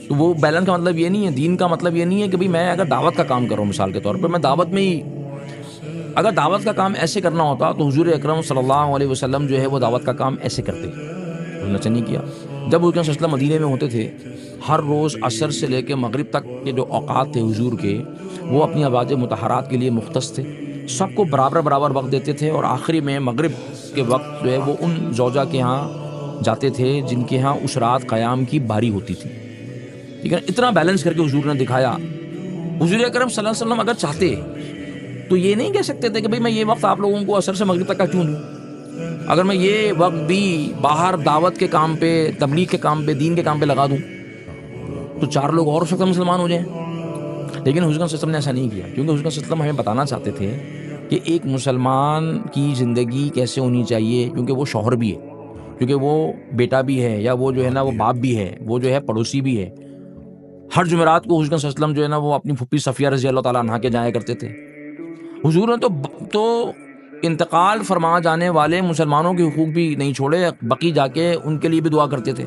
S3: تو وہ بیلنس کا مطلب یہ نہیں ہے، دین کا مطلب یہ نہیں ہے کہ بھئی میں اگر دعوت کا کام کر رہا ہوں، مثال کے طور پر میں دعوت میں ہی، اگر دعوت کا کام ایسے کرنا ہوتا تو حضور اکرم صلی اللہ علیہ وسلم جو ہے وہ دعوت کا کام ایسے کرتے، انہوں نے نہیں کیا۔ جب حضور صلی اللہ علیہ وسلم مدینے میں ہوتے تھے، ہر روز عصر سے لے کے مغرب تک کے جو اوقات تھے حضور کے، وہ اپنی ازواج مطہرات کے لیے مختص تھے، سب کو برابر وقت دیتے تھے، اور آخری میں مغرب کے وقت جو ہے وہ ان زوجہ کے ہاں جاتے تھے جن کے ہاں اس رات قیام کی باری ہوتی تھی، ٹھیک ہے۔ اتنا بیلنس کر کے حضور نے دکھایا۔ حضور اکرم صلی اللہ علیہ وسلم اگر چاہتے تو یہ نہیں کہہ سکتے تھے کہ بھئی میں یہ وقت آپ لوگوں کو عصر سے مغرب تک کا کیوں دوں، اگر میں یہ وقت بھی باہر دعوت کے کام پہ، تبلیغ کے کام پہ، دین کے کام پہ لگا دوں تو 4 لوگ اور اس وقت مسلمان ہو جائیں۔ لیکن حضور صلی اللہ علیہ وسلم نے ایسا نہیں کیا، کیونکہ حضور صلی اللہ علیہ وسلم ہمیں بتانا چاہتے تھے کہ ایک مسلمان کی زندگی کیسے ہونی چاہیے، کیونکہ وہ شوہر بھی ہے، کیونکہ وہ بیٹا بھی ہے، یا وہ جو ہے نا وہ باپ بھی ہے، وہ جو ہے پڑوسی بھی ہے۔ ہر جمعرات کو حضور صلی اللہ علیہ وسلم جو ہے نا وہ اپنی پھپھی صفیہ رضی اللہ تعالیٰ عنہا کے جایا کرتے تھے۔ حضور نے تو انتقال فرما جانے والے مسلمانوں کے حقوق بھی نہیں چھوڑے، بقی جا کے ان کے لیے بھی دعا کرتے تھے۔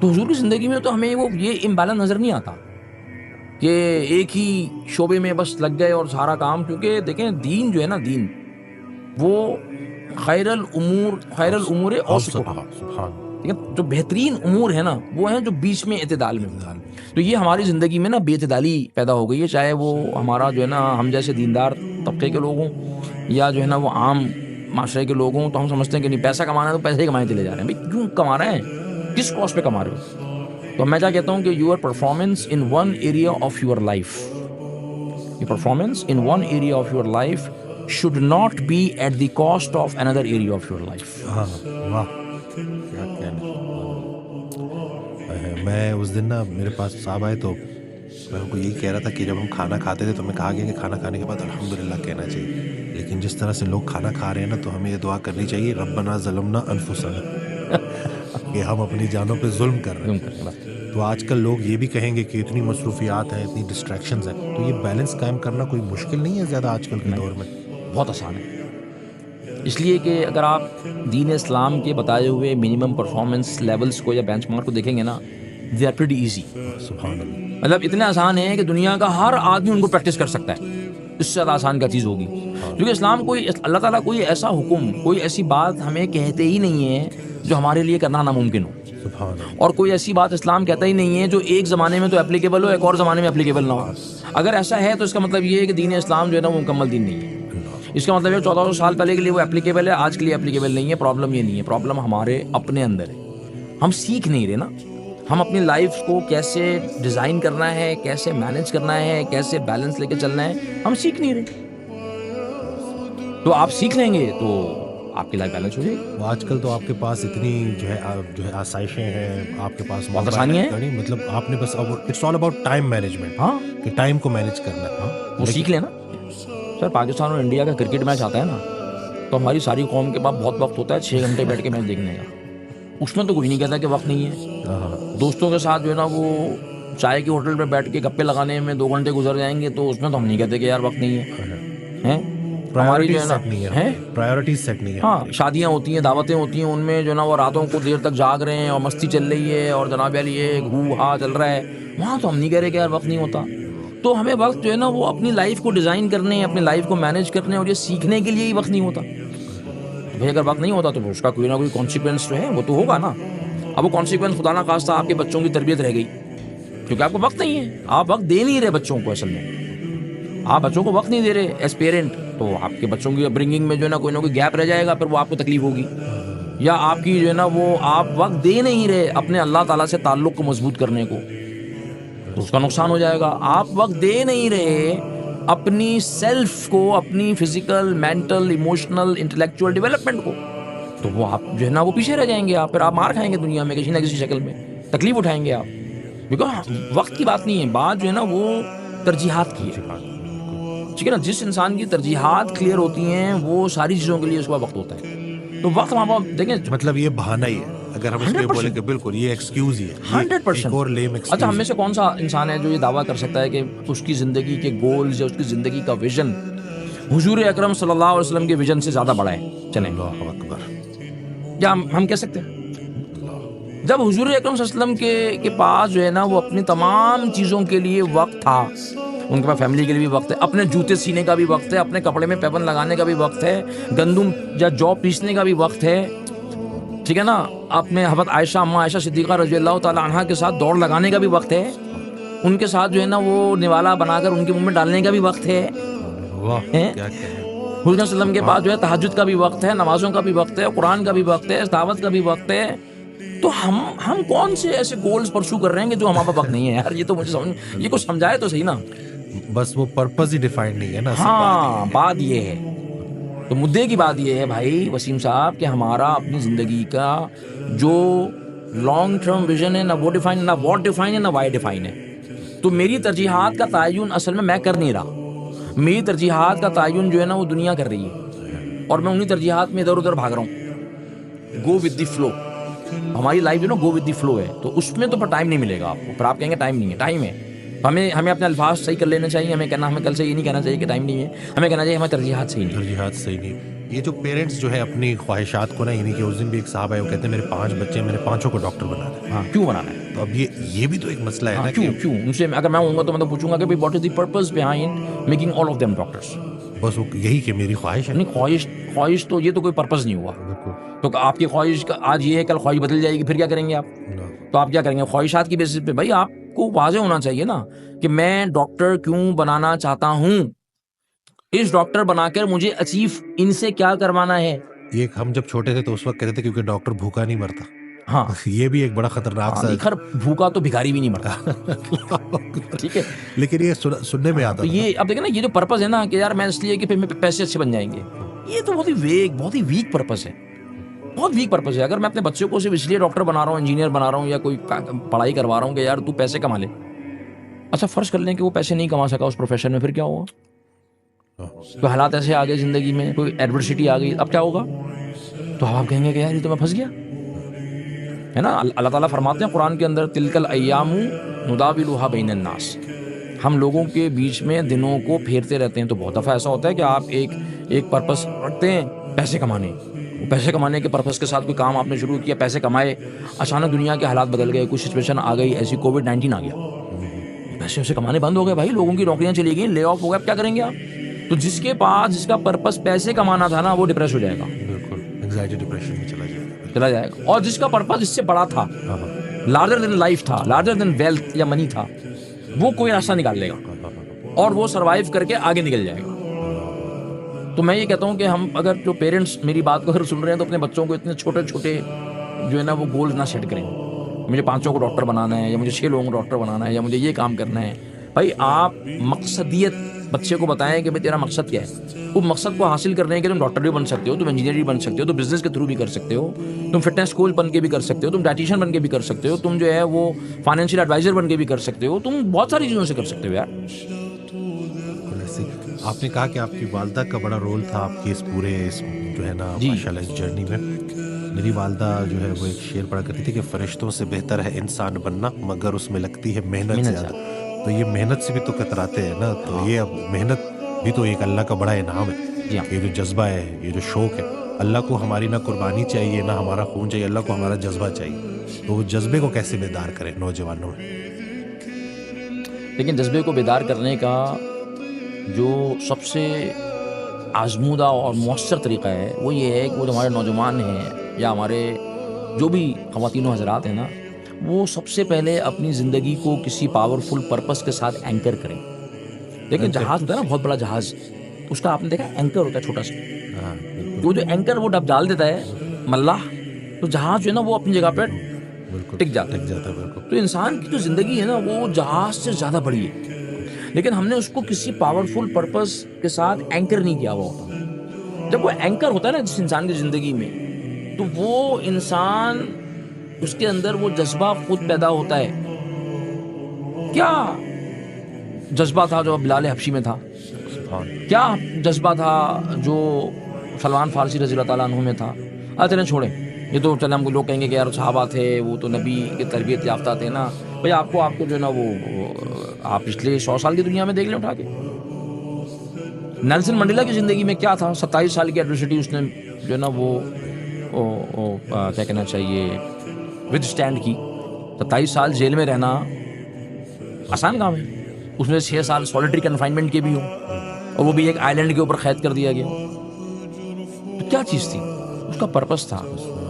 S3: تو حضور کی زندگی میں تو ہمیں وہ یہ امبیلنس نظر نہیں آتا کہ ایک ہی شعبے میں بس لگ گئے اور سارا کام، کیونکہ دیکھیں دین جو ہے نا، دین وہ خیر الامور اوسطھا، جو بہترین امور ہے نا وہ ہیں جو بیچ میں اعتدال میں۔ تو یہ ہماری زندگی میں نا بے اعتدالی پیدا ہو گئی ہے، چاہے وہ ہمارا جو ہے نا ہم جیسے دیندار طبقے کے لوگ ہوں یا جو ہے نا وہ عام معاشرے کے لوگ ہوں، تو ہم سمجھتے ہیں کہ نہیں پیسہ کمانا ہے تو پیسے ہی کمائے چلے جا رہے ہیں۔ بھائی کیوں کما رہے ہیں، کس کاسٹ پہ کما رہے ہو؟ تو میں کیا کہتا ہوں کہ your performance in one area of your life, your performance in one area of your life should not be at the cost of another area of your life۔
S2: واہ کیا کہنا۔ میں اس دن نا میرے پاس صاحب آئے تو میں ان کو یہی کہہ رہا تھا کہ جب ہم کھانا کھاتے تھے تو ہمیں کہا گیا کہ کھانا کھانے کے بعد الحمدللہ کہنا چاہیے، لیکن جس طرح سے لوگ کھانا کھا رہے ہیں نا تو ہمیں یہ دعا کرنی چاہیے ربنا ظلمنا انفسنا، کہ ہم اپنی جانوں پہ ظلم کر رہے ہیں۔ تو آج کل لوگ یہ بھی کہیں گے کہ اتنی مصروفیات ہیں، اتنی ڈسٹریکشنز ہیں، تو یہ بیلنس قائم کرنا کوئی مشکل نہیں ہے زیادہ آج کل کے دور میں؟
S3: بہت آسان ہے، اس لیے کہ اگر آپ دین اسلام کے بتائے ہوئے منیمم پرفارمنس لیولز کو یا بینچ مارک کو دیکھیں گے نا، دے آر پریٹی ایزی۔
S2: سبحان اللہ،
S3: مطلب اتنے آسان ہے کہ دنیا کا ہر آدمی ان کو پریکٹس کر سکتا ہے، اس سے زیادہ آسان کا چیز ہوگی، کیونکہ اسلام کوئی، اللہ تعالیٰ کوئی ایسا حکم، کوئی ایسی بات ہمیں کہتے ہی نہیں ہے جو ہمارے لیے کرنا ناممکن ہو،
S2: سبحان اللہ،
S3: اور کوئی ایسی بات اسلام کہتا ہی نہیں ہے جو ایک زمانے میں تو اپلیکیبل ہو، ایک اور زمانے میں اپلیکیبل نہ ہو۔ اگر ایسا ہے تو اس کا مطلب یہ ہے کہ دین اسلام جو ہے نا وہ مکمل دین نہیں ہے۔ اس کا مطلب ہے 1400 سال پہلے کے لیے وہ اپلیکیبل ہے، آج کے لیے اپلیکیبل نہیں ہے۔ پرابلم یہ نہیں ہے، پرابلم ہمارے اپنے اندر ہے، ہم سیکھ نہیں رہے نا، ہم اپنی لائف کو کیسے ڈیزائن کرنا ہے، کیسے مینیج کرنا ہے، کیسے بیلنس لے کے چلنا ہے، ہم سیکھ نہیں رہے۔ تو آپ سیکھ لیں گے تو آپ کی لائف بیلنس ہو جائے گی۔
S2: آج کل تو آپ کے پاس اتنی جو ہے آسائشیں ہیں، آپ کے پاس
S3: بہت آسانیاں ہیں،
S2: مطلب آپ نے بس it's all about time management,
S3: ہاں
S2: کہ ٹائم کو مینیج کرنا ہے، ہاں
S3: وہ سیکھ لینا۔ سر پاکستان اور انڈیا کا کرکٹ میچ آتا ہے نا تو ہماری ساری قوم کے پاس بہت وقت ہوتا ہے 6 گھنٹے بیٹھ کے میچ دیکھنے کا، اس میں تو کوئی نہیں کہتا کہ وقت نہیں ہے۔ دوستوں کے ساتھ جو ہے نا وہ چائے کے ہوٹل پہ بیٹھ کے گپے لگانے میں 2 گھنٹے گزر جائیں گے، تو اس میں تو ہم نہیں کہتے کہ یار وقت نہیں ہے۔ ہماری جو ہے
S2: پرائیورٹیز سیٹ نہیں ہے،
S3: ہاں شادیاں ہوتی ہیں، دعوتیں ہوتی ہیں، ان میں جو ہے نا وہ راتوں کو دیر تک جاگ رہے ہیں اور مستی چل رہی ہے اور جناب علی یہ ہو ہا چل رہا ہے، وہاں تو ہم نہیں کہہ رہے کہ یار وقت نہیں ہوتا۔ تو ہمیں وقت جو ہے نا وہ اپنی لائف کو ڈیزائن کرنے، اپنی لائف کو مینیج کرنے اور یہ سیکھنے کے لیے ہی وقت نہیں ہوتا. بھائی اگر وقت نہیں ہوتا تو اس کا کوئی نہ کوئی کانسیکوینس جو ہے وہ تو ہوگا نا. اب وہ کانسیکوینس خدا نہ خواستہ آپ کے بچوں کی تربیت رہ گئی کیونکہ آپ کو وقت نہیں ہے، آپ وقت دے نہیں رہے بچوں کو. اصل میں آپ بچوں کو وقت نہیں دے رہے ایز پیرنٹ، تو آپ کے بچوں کی برنگنگ میں جو ہے نا کوئی گیپ رہ جائے گا، پھر وہ آپ کو تکلیف ہوگی. یا آپ کی جو ہے نا وہ آپ وقت دے نہیں رہے اپنے اللہ تعالیٰ سے تعلق کو مضبوط کرنے کو، تو اس کا نقصان ہو جائے گا. آپ وقت دے نہیں رہے اپنی سیلف کو، اپنی physical, mental, emotional, intellectual development کو، تو وہ آپ جو ہے نا وہ پیچھے رہ جائیں گے. آپ پھر آپ مار کھائیں گے دنیا میں کسی نہ کسی شکل میں، تکلیف اٹھائیں گے آپ. بیکاز وقت کی بات نہیں ہے، بات جو ہے نا وہ ترجیحات کی ہے. ٹھیک ہے نا، جس انسان کی ترجیحات کلیئر ہوتی ہیں وہ ساری چیزوں کے لیے اس کا وقت ہوتا ہے. تو وقت وہاں پر دیکھیں،
S2: مطلب یہ بہانہ ہی ہے اگر ہم اس لیے بولیں کہ بالکل یہ ایکسکیوز ہی ہے،
S3: 100%.
S2: ایک اور لیم ایکسکیوز.
S3: اچھا، ہم میں سے کون سا انسان ہے جو یہ دعویٰ کر سکتا ہے کہ اس کی زندگی کے گولز یا اس کی زندگی کا ویژن حضور اکرم صلی اللہ علیہ وسلم کے ویژن سے زیادہ بڑا ہے؟ چلیں،
S2: اللہ اکبر.
S3: کیا ہم کہہ سکتے ہیں؟ جب حضور اکرم صلی اللہ علیہ وسلم کے پاس جو ہے نا وہ اپنی تمام چیزوں کے لیے وقت تھا، ان کے پاس فیملی کے لیے بھی وقت ہے، اپنے جوتے سینے کا بھی وقت ہے، اپنے کپڑے میں پیبند لگانے کا بھی وقت ہے، گندم یا جو پیسنے کا بھی وقت ہے، ٹھیک ہے نا، اپنے حضرت عائشہ اما عائشہ صدیقہ رضی اللہ تعالی عنہا کے ساتھ دوڑ لگانے کا بھی وقت ہے، ان کے ساتھ جو ہے نا وہ نوالا بنا کر ان کے منہ میں ڈالنے کا بھی وقت ہے.
S2: واہ کیا کیا ہے.
S3: حضور صلی اللہ علیہ وسلم کے پاس جو ہے تہجد کا بھی وقت ہے، نمازوں کا بھی وقت ہے، قرآن کا بھی وقت ہے، دعوت کا بھی وقت ہے. تو ہم کون سے ایسے گولز پرسو کر رہے ہیں کہ جو ہمارے پاس وقت نہیں ہے یار؟ یہ تو مجھے سمجھ، یہ کچھ سمجھائے تو صحیح نا.
S2: بس وہ پرپز ہی ڈیفائنڈ نہیں ہے نا.
S3: ہاں، بات یہ ہے. تو مدعے کی بات یہ ہے بھائی وسیم صاحب کہ ہمارا اپنی زندگی کا جو لانگ ٹرم ویژن ہے نہ وہ ڈیفائن، نہ واٹ ڈیفائن ہے، نہ وائی ڈیفائن ہے. تو میری ترجیحات کا تعین اصل میں کر نہیں رہا، میری ترجیحات کا تعین جو ہے نا وہ دنیا کر رہی ہے، اور میں انہی ترجیحات میں ادھر ادھر بھاگ رہا ہوں. Go with the flow. ہماری لائف جو ہے نا گو ود دی فلو ہے، تو اس میں تو پھر ٹائم نہیں ملے گا آپ کو. پھر آپ کہیں گے ٹائم نہیں ہے، ٹائم ہے. ہمیں اپنے الفاظ صحیح کر لینا چاہیے. ہمیں کل سے یہ نہیں کہنا چاہیے کہ ٹائم نہیں ہے، ہمیں کہنا چاہیے ہماری ترجیحات صحیح نہیں.
S2: ترجیحات صحیح نہیں. یہ جو پیرنٹس جو ہے اپنی خواہشات کو نا، یعنی کہ اس دن بھی ایک صاحب ہے وہ کہتے ہیں میرے 5 بچے ہیں، میں نے 5 کو ڈاکٹر بنانا ہے.
S3: ہاں، کیوں بنانا ہے؟
S2: تو اب یہ بھی تو ایک مسئلہ ہے نا.
S3: کیوں ان سے اگر میں ہوں گا تو میں تو پوچھوں گا کہ what is the purpose behind making all of them doctors.
S2: بس وہ یہی کہ میری خواہش ہے.
S3: نہیں، خواہش تو یہ تو کوئی پرپز نہیں ہوا. تو آپ کی خواہش آج یہ ہے، کل خواہش بدل جائے گی، پھر کیا کریں گے آپ؟ تو آپ کیا کریں گے خواہشات کی بیسس پہ؟ بھائی آپ کو واضح ہونا چاہیے نا کہ میں ڈاکٹر کیوں بنانا چاہتا ہوں، اس ڈاکٹر بنا کر مجھے اچیو ان سے کیا کروانا ہے.
S2: یہ ہم جب چھوٹے تھے تو اس وقت کہتے تھے کیونکہ ڈاکٹر بھوکا نہیں مرتا.
S3: ہاں،
S2: یہ بھی ایک بڑا خطرناک سا.
S3: خیر بھوکا تو بھکاری بھی نہیں مرتا. ٹھیک ہے،
S2: لیکن یہ سننے میں آتا.
S3: یہ اب دیکھیں نا، یہ جو پرپز ہے نا کہ یار میں اس لیے کہ پھر میرے پیسے اچھے بن جائیں گے، یہ تو بہت ہی ویک پرپز ہے. بہت ویک پرپز ہے. اگر میں اپنے بچوں کو صرف اس لیے ڈاکٹر بنا رہا ہوں، انجینئر بنا رہا ہوں، یا کوئی پڑھائی کروا رہا ہوں کہ یار تو پیسے کما لے. اچھا فرض کر لیں کہ وہ پیسے نہیں کما سکا اس پروفیشن میں، پھر کیا ہوا؟ کوئی حالات ایسے آ گئے زندگی میں، کوئی ایڈورسٹی آ گئی، اب کیا ہوگا؟ تو آپ کہیں گے کہ یار یہ تو میں پھنس گیا ہے نا. اللہ تعالیٰ فرماتے ہیں قرآن کے اندر تلک الایام نداولها بین الناس، ہم لوگوں کے بیچ میں دنوں کو پھیرتے رہتے ہیں. تو بہت دفعہ ایسا ہوتا ہے کہ آپ ایک پرپس رکھتے ہیں پیسے کمانے، وہ پیسے کمانے کے پرپس کے ساتھ کوئی کام آپ نے شروع کیا، پیسے کمائے، اچانک دنیا کے حالات بدل گئے، کوئی سچویشن آ گئی ایسی، کووڈ-19 آ گیا، پیسے اسے کمانے بند ہو گئے بھائی، لوگوں کی نوکریاں چلی گئیں، لے آف ہو گیا. اب کیا کریں گے آپ؟ تو جس کے پاس جس کا پرپس پیسے کمانا تھا نا وہ ڈپریس ہو جائے گا.
S2: بالکل انگزائٹی ڈپریشن میں
S3: چلا جائے گا. اور جس کا پرپس اس سے بڑا تھا، لارجر دین لائف تھا، لارجر دین ویلتھ یا منی تھا، وہ کوئی راستہ نکال لے گا اور وہ سروائیو کر کے آگے نکل جائے گا. تو میں یہ کہتا ہوں کہ ہم اگر جو پیرنٹس میری بات کو اگر سن رہے ہیں تو اپنے بچوں کو اتنے چھوٹے چھوٹے جو ہے نا وہ گولز نہ سیٹ کریں. مجھے 5 کو ڈاکٹر بنانا ہے، یا مجھے 6 لوگوں کو ڈاکٹر بنانا ہے، یا مجھے یہ کام کرنا ہے. بھائی آپ مقصدیت بچے کو بتائیں کہ بھائی تیرا مقصد کیا ہے. وہ مقصد کو حاصل کرنے کے تم ڈاکٹر بھی بن سکتے ہو، تم انجینئر بھی بن سکتے ہو، تم بزنس کے تھرو بھی کر سکتے ہو، تم فٹنس کوچ بن کے بھی کر سکتے ہو، تم ڈائٹیشین بن کے بھی کر سکتے ہو، تم جو ہے وہ فائنینشیل ایڈوائزر بن کے بھی کر سکتے ہو، تم بہت ساری چیزوں سے کر سکتے ہو یار.
S2: آپ نے کہا کہ آپ کی والدہ کا بڑا رول تھا آپ کی اس پورے جو ہے نا ماشاءاللہ اس جرنی میں. میری والدہ جو ہے وہ ایک شعر پڑھا کرتی تھی کہ فرشتوں سے بہتر ہے انسان بننا مگر اس میں لگتی ہے محنت زیادہ. تو یہ محنت سے بھی تو کتراتے ہیں نا. تو یہ اب محنت بھی تو ایک اللہ کا بڑا انعام ہے. یہ جو جذبہ ہے، یہ جو شوق ہے، اللہ کو ہماری نہ قربانی چاہیے نہ ہمارا خون چاہیے، اللہ کو ہمارا جذبہ چاہیے. تو وہ جذبے کو کیسے بیدار کریں نوجوانوں میں؟
S3: لیکن جذبے کو بیدار کرنے کا جو سب سے آزمودہ اور مؤثر طریقہ ہے وہ یہ ہے کہ وہ جو ہمارے نوجوان ہیں یا ہمارے جو بھی خواتین و حضرات ہیں نا، وہ سب سے پہلے اپنی زندگی کو کسی پاورفل پرپس کے ساتھ اینکر کریں. لیکن جہاز ہوتا ہے نا، بہت بڑا جہاز، اس کا آپ نے دیکھا اینکر ہوتا ہے چھوٹا سا،
S2: ہاں
S3: وہ جو اینکر وہ ڈال دیتا ہے ملاح، تو جہاز جو ہے نا وہ اپنی جگہ پہ
S2: بالکل
S3: ٹک جاتا ہے.
S2: ہے بالکل.
S3: تو انسان کی جو زندگی ہے نا وہ جہاز سے زیادہ بڑی ہے، لیکن ہم نے اس کو کسی پاورفل پرپس کے ساتھ اینکر نہیں کیا ہوا ہوتا. جب وہ اینکر ہوتا ہے نا جس انسان کی زندگی میں، تو وہ انسان اس کے اندر وہ جذبہ خود پیدا ہوتا ہے. کیا جذبہ تھا جو بلال حبشی میں تھا، کیا جذبہ تھا جو سلمان فارسی رضی اللہ تعالیٰ عنہ میں تھا. چلیں چھوڑیں، یہ تو چلیں ہم کو لوگ کہیں گے کہ یار صحابہ تھے، وہ تو نبی کے تربیت یافتہ تھے نا. بھائی آپ کو جو ہے نا وہ آپ پچھلے 100 سال کی دنیا میں دیکھ لیں اٹھا کے. نیلسن منڈیلا کی زندگی میں کیا تھا؟ 27 سال کی ایڈورسٹی اس نے جو ہے نا وہ کیا کہنا چاہیے ود اسٹینڈ کی. 27 سال جیل میں رہنا آسان کام ہے، اس میں 6 سال سولیٹری کنفائنمنٹ کے بھی ہوں، اور وہ بھی ایک آئی لینڈ کے اوپر قید کر دیا گیا. تو کیا چیز تھی؟ اس کا پرپس تھا،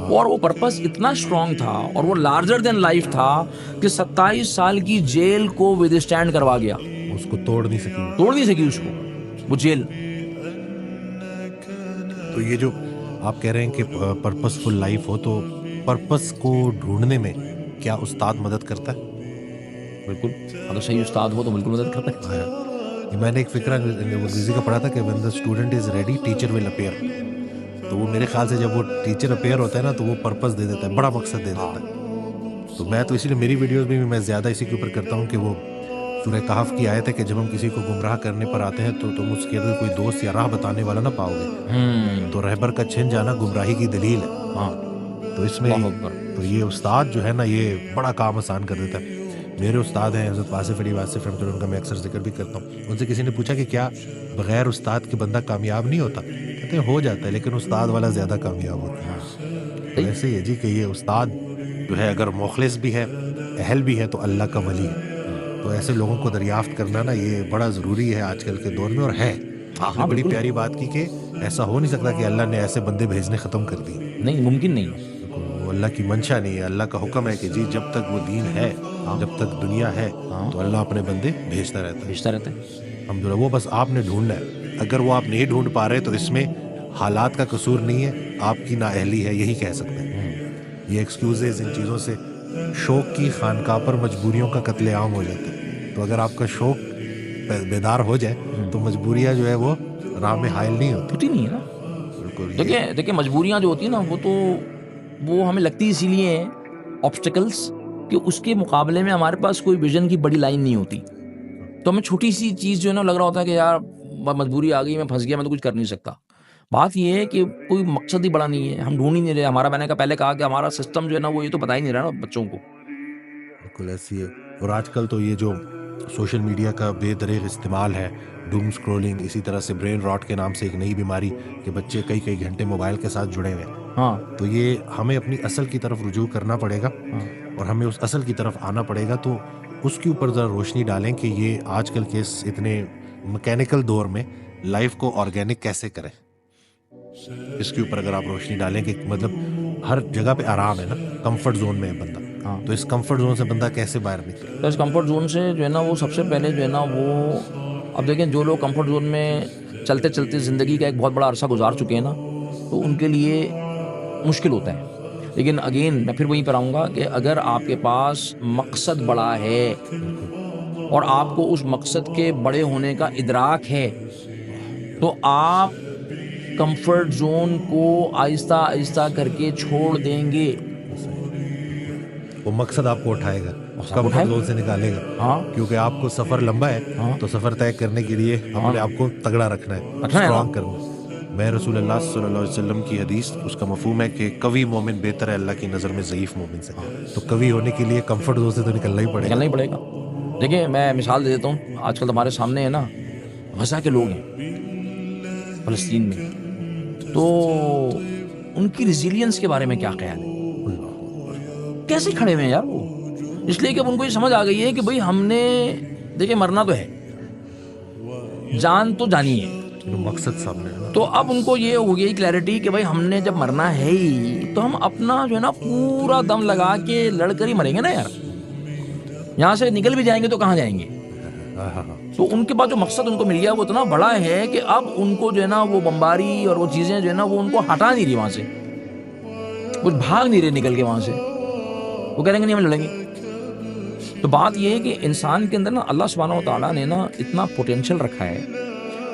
S3: اور وہ پرپس اتنا اسٹرانگ تھا اور وہ لارجر دین لائف تھا کہ 27 سال کی جیل کو ود اسٹینڈ کروا گیا.
S2: اس کو توڑ نہیں سکی
S3: اس کو وہ جیل.
S2: تو یہ جو آپ کہہ رہے ہیں کہ پرپس فل لائف ہو، تو پرپس کو ڈھونڈنے میں کیا استاد مدد کرتا ہے؟
S3: بالکل، اگر صحیح استاد ہو تو بالکل مدد کرتا ہے.
S2: میں نے ایک فکرہ انگریزی کا پڑھا تھا کہ when the student is ready teacher will appear. تو وہ میرے خیال سے جب وہ ٹیچر اپیئر ہوتا ہے نا تو وہ پرپس دے دیتا ہے، بڑا مقصد دے دیتا ہے. تو میں تو اسی لیے میری ویڈیوز میں بھی میں زیادہ اسی کے اوپر کرتا ہوں کہ وہ سورہ کہف کی آیت ہے کہ جب ہم کسی کو گمراہ کرنے پر آتے ہیں تو تم اس کے لیے کوئی دوست یا راہ بتانے والا نہ پاؤ گے، تو رہبر کا چھن جانا گمراہی کی دلیل ہے. تو اس میں تو یہ استاد جو ہے نا یہ بڑا کام آسان کر دیتا ہے. میرے استاد ہیں حضرت واصف علی واصف رحمۃ اللہ، ان کا میں اکثر ذکر بھی کرتا ہوں. ان سے کسی نے پوچھا کہ کیا بغیر استاد کے بندہ کامیاب نہیں ہوتا؟ کہتے ہیں ہو جاتا ہے، لیکن استاد والا زیادہ کامیاب ہوتا ہے. ایسے ہی ہے جی کہ یہ استاد جو ہے اگر مخلص بھی ہے، اہل بھی ہے، تو اللہ کا ولی ہے. تو ایسے لوگوں کو دریافت کرنا نا یہ بڑا ضروری ہے آج کل کے دور میں. اور ہے آپ نے بڑی پیاری بات کی کہ ایسا ہو نہیں سکتا کہ اللہ نے ایسے بندے بھیجنے ختم کر دیے.
S3: نہیں، ممکن نہیں.
S2: وہ اللہ کی منشا نہیں ہے، اللہ کا حکم ہے کہ جی جب تک وہ دین ہے، جب تک دنیا ہے، تو اللہ اپنے بندے بھیجتا رہتا ہے. الحمدللہ. وہ بس آپ نے ڈھونڈنا ہے. اگر وہ آپ نہیں ڈھونڈ پا رہے تو اس میں حالات کا قصور نہیں ہے، آپ کی نااہلی ہے، یہی کہہ سکتے ہیں. یہ ایکسکیوزز ان چیزوں سے شوق کی خانقاہ پر مجبوریوں کا قتل عام ہو جاتا ہے. تو اگر آپ کا شوق بیدار ہو جائے تو مجبوریاں جو ہے وہ راہ میں حائل نہیں ہوتی
S3: نہیں ہے نا.
S2: بالکل.
S3: دیکھیں مجبوریاں جو ہوتی ہیں نا وہ ہمیں لگتی اسی لیے ہیں آبسٹیکلس کہ اس کے مقابلے میں ہمارے پاس کوئی ویژن کی بڑی لائن نہیں ہوتی. تو ہمیں چھوٹی سی چیز جو ہے نا لگ رہا ہوتا ہے کہ یار مجبوری آ گئی، میں پھنس گیا، میں تو کچھ کر نہیں سکتا. بات یہ ہے کہ کوئی مقصد ہی بڑا نہیں ہے، ہم ڈھونڈ ہی نہیں رہے. ہمارا میں نے پہلے کہا کہ ہمارا سسٹم جو ہے نا وہ یہ تو بتا ہی نہیں رہا نا بچوں کو.
S2: بالکل ایسی ہے. اور آج کل تو یہ جو سوشل میڈیا کا بے دریغ استعمال ہے، ڈوم سکرولنگ، اسی طرح سے برین راٹ کے نام سے ایک نئی بیماری کہ بچے کئی گھنٹے موبائل کے ساتھ جڑے ہوئے ہیں. تو یہ ہمیں اپنی اصل کی طرف رجوع کرنا پڑے گا، اور ہمیں اس اصل کی طرف آنا پڑے گا. تو اس کے اوپر ذرا روشنی ڈالیں کہ یہ آج کل کے اس اتنے مکینیکل دور میں لائف کو آرگینک کیسے کریں. اس کے اوپر اگر آپ روشنی ڈالیں کہ مطلب ہر جگہ پہ آرام ہے نا، کمفرٹ زون میں ہے بندہ، تو اس کمفرٹ زون سے بندہ کیسے باہر نکلے؟
S3: تو اس کمفرٹ زون سے جو ہے نا وہ سب سے پہلے جو ہے نا وہ اب دیکھیں جو لوگ کمفرٹ زون میں چلتے چلتے زندگی کا ایک بہت بڑا عرصہ گزار چکے ہیں نا، تو ان کے لیے مشکل ہوتا ہے. لیکن اگین میں پھر وہیں پر آؤں گا کہ اگر آپ کے پاس مقصد بڑا ہے اور آپ کو اس مقصد کے بڑے ہونے کا ادراک ہے، تو آپ کمفرٹ زون کو آہستہ آہستہ کر کے چھوڑ دیں گے.
S2: وہ مقصد آپ کو اٹھائے گا، کمفرٹ زون سے نکالے گا. کیونکہ آپ کو سفر لمبا ہے، تو سفر طے کرنے کے لیے اپنے آپ کو تگڑا رکھنا ہے، اسٹرانگ کرنا ہے. میں رسول اللہ صلی اللہ علیہ وسلم کی حدیث، اس کا مفہوم ہے کہ قوی مومن بہتر ہے اللہ کی نظر میں ضعیف مومن سے. تو قوی ہونے کے لیے کمفرٹ زون سے تو نکلنا ہی پڑے گا.
S3: دیکھیں میں مثال دے دیتا ہوں. آج کل ہمارے سامنے ہے نا غزہ کے لوگ ہیں فلسطین میں، تو ان کی ریزیلینس کے بارے میں کیا خیال ہے؟ کیسے کھڑے ہوئے ہیں یار وہ؟ اس لیے کہ اب ان کو یہ سمجھ آ گئی ہے کہ بھئی ہم نے دیکھیں مرنا تو ہے, جان تو جانی ہے,
S2: مقصد سامنے ہے نا.
S3: تو اب ان کو یہ ہو گئی کلیئرٹی کہ بھائی ہم نے جب مرنا ہے ہی تو ہم اپنا جو ہے نا پورا دم لگا کے لڑ کر ہی مریں گے نا یار, یہاں سے نکل بھی جائیں گے تو کہاں جائیں گے. تو ان کے بعد جو مقصد ان کو مل گیا وہ اتنا بڑا ہے کہ اب ان کو جو ہے نا وہ بمباری اور وہ چیزیں جو ہے نا وہ ان کو ہٹا نہیں رہی وہاں سے, کچھ بھاگ نہیں رہے نکل کے وہاں سے, وہ کہہ رہے ہیں نہیں ہم لڑیں گے. تو بات یہ ہے کہ انسان کے اندر نا اللہ سبحانہ و تعالیٰ نے نا اتنا پوٹینشیل رکھا ہے,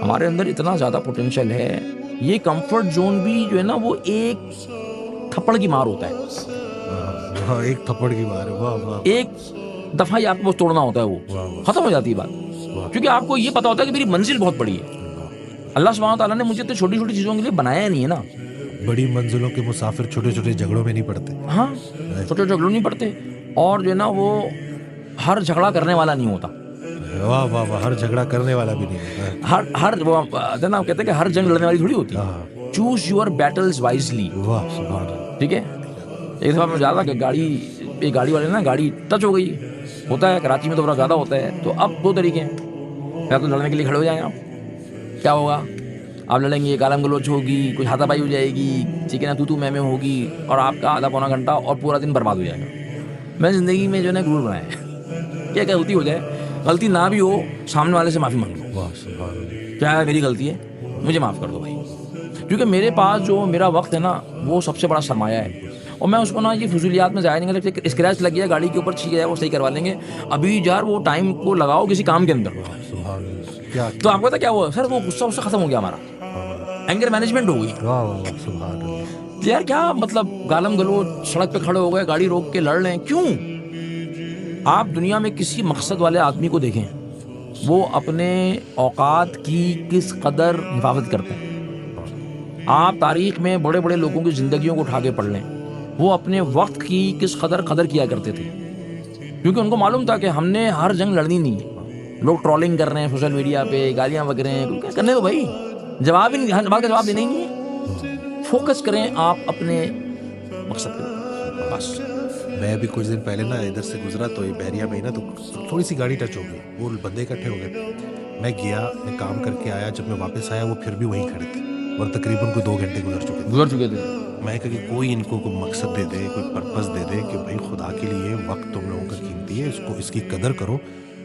S3: ہمارے اندر اتنا زیادہ پوٹینشیل ہے, یہ کمفرٹ زون بھی جو ہے نا وہ ایک تھپڑ کی مار ہوتا ہے,
S2: ایک تھپڑ کی مار, واہ واہ,
S3: ایک دفعہ ہی آپ کو توڑنا ہوتا ہے, وہ ختم ہو جاتی ہے بات, کیونکہ آپ کو یہ پتا ہوتا ہے کہ میری منزل بہت بڑی ہے. اللہ سبحانہ تعالیٰ نے مجھے تو چھوٹی چھوٹی چیزوں کے لیے بنایا نہیں ہے نا.
S2: بڑی منزلوں کے مسافر چھوٹے چھوٹے جھگڑوں میں نہیں پڑتے.
S3: ہاں چھوٹے جھگڑوں نہیں پڑتے, اور جو ہے نا وہ ہر جھگڑا کرنے والا نہیں ہوتا.
S2: واہ واہ واہ, ہر جھگڑا کرنے والا بھی نہیں ہوتا.
S3: ہر وہ نا کہتے ہیں کہ ہر جنگ لڑنے والی تھوڑی ہوتی ہے. Choose your Beatles wisely.
S2: واہ سبحان اللہ.
S3: ٹھیک ہے, ایک دفعہ میں جا رہا کہ گاڑی والے نا گاڑی ٹچ ہو گئی, ہوتا ہے کراچی میں تو بڑا زیادہ ہوتا ہے. تو اب دو طریقے ہیں, یا تو لڑنے کے لیے کھڑے ہو جائیں آپ, کیا ہوگا آپ لڑیں گے, گالم گلوچ ہوگی, کچھ ہاتھا پائی ہو جائے گی, ٹھیک ہے نا, تو میں ہوگی, اور آپ کا آدھا پونا گھنٹہ اور پورا دن برباد ہو جائے گا. میں زندگی میں جو ہے نا رول بنایا ہے, کیا غلطی ہو جائے, غلطی نہ بھی ہو, سامنے والے سے معافی مانگ لو.
S2: واہ سبحان اللہ.
S3: کیا ہے میری غلطی ہے, مجھے معاف کر دو بھائی, کیونکہ میرے پاس جو میرا وقت ہے نا وہ سب سے بڑا سرمایہ ہے, اور میں اس کو نا یہ فضولیات میں ضائع نہیں کرتا. اسکریچ لگ گیا گاڑی کے اوپر, چھینک گیا, وہ صحیح کروا لیں گے. ابھی یار وہ ٹائم کو لگاؤ کسی کام کے اندر.
S2: سبحان اللہ. کیا
S3: تو آپ کو پتا کیا ہوا سر, وہ غصہ ختم ہو گیا ہمارا, اینگر مینجمنٹ ہو گئی.
S2: واہ واہ سبحان اللہ.
S3: یار کیا مطلب گالم گلو سڑک پہ کھڑے ہو گئے, گاڑی روک کے لڑ لیں, کیوں؟ آپ دنیا میں کسی مقصد والے آدمی کو دیکھیں, وہ اپنے اوقات کی کس قدر حفاظت کرتے ہیں. آپ تاریخ میں بڑے بڑے لوگوں کی زندگیوں کو اٹھا کے پڑھ لیں, وہ اپنے وقت کی کس قدر کیا کرتے تھے, کیونکہ ان کو معلوم تھا کہ ہم نے ہر جنگ لڑنی نہیں ہے. لوگ ٹرولنگ کر رہے ہیں سوشل میڈیا پہ, گالیاں وغیرہ ہیں, کرنے دو بھائی, جواب ہی نہیں, ہر بات کا جواب دینا ہی نہیں ہے. فوکس کریں آپ اپنے مقصد پہ بس.
S2: میں بھی کچھ دن پہلے نا ادھر سے گزرا تو یہ بحریہ میں نا تو تھوڑی سی گاڑی ٹچ ہو گئی, وہ بندے اکٹھے ہو گئے. میں گیا, میں کام کر کے آیا, جب میں واپس آیا وہ پھر بھی وہیں کھڑے تھے, اور تقریباً کوئی 2 گھنٹے گزر چکے تھے. میں کہا کہ کوئی ان کو کوئی مقصد دے دے, کوئی پرپس دے دے کہ بھائی خدا کے لیے وقت تم لوگوں کا قیمتی ہے, اس کی قدر کرو.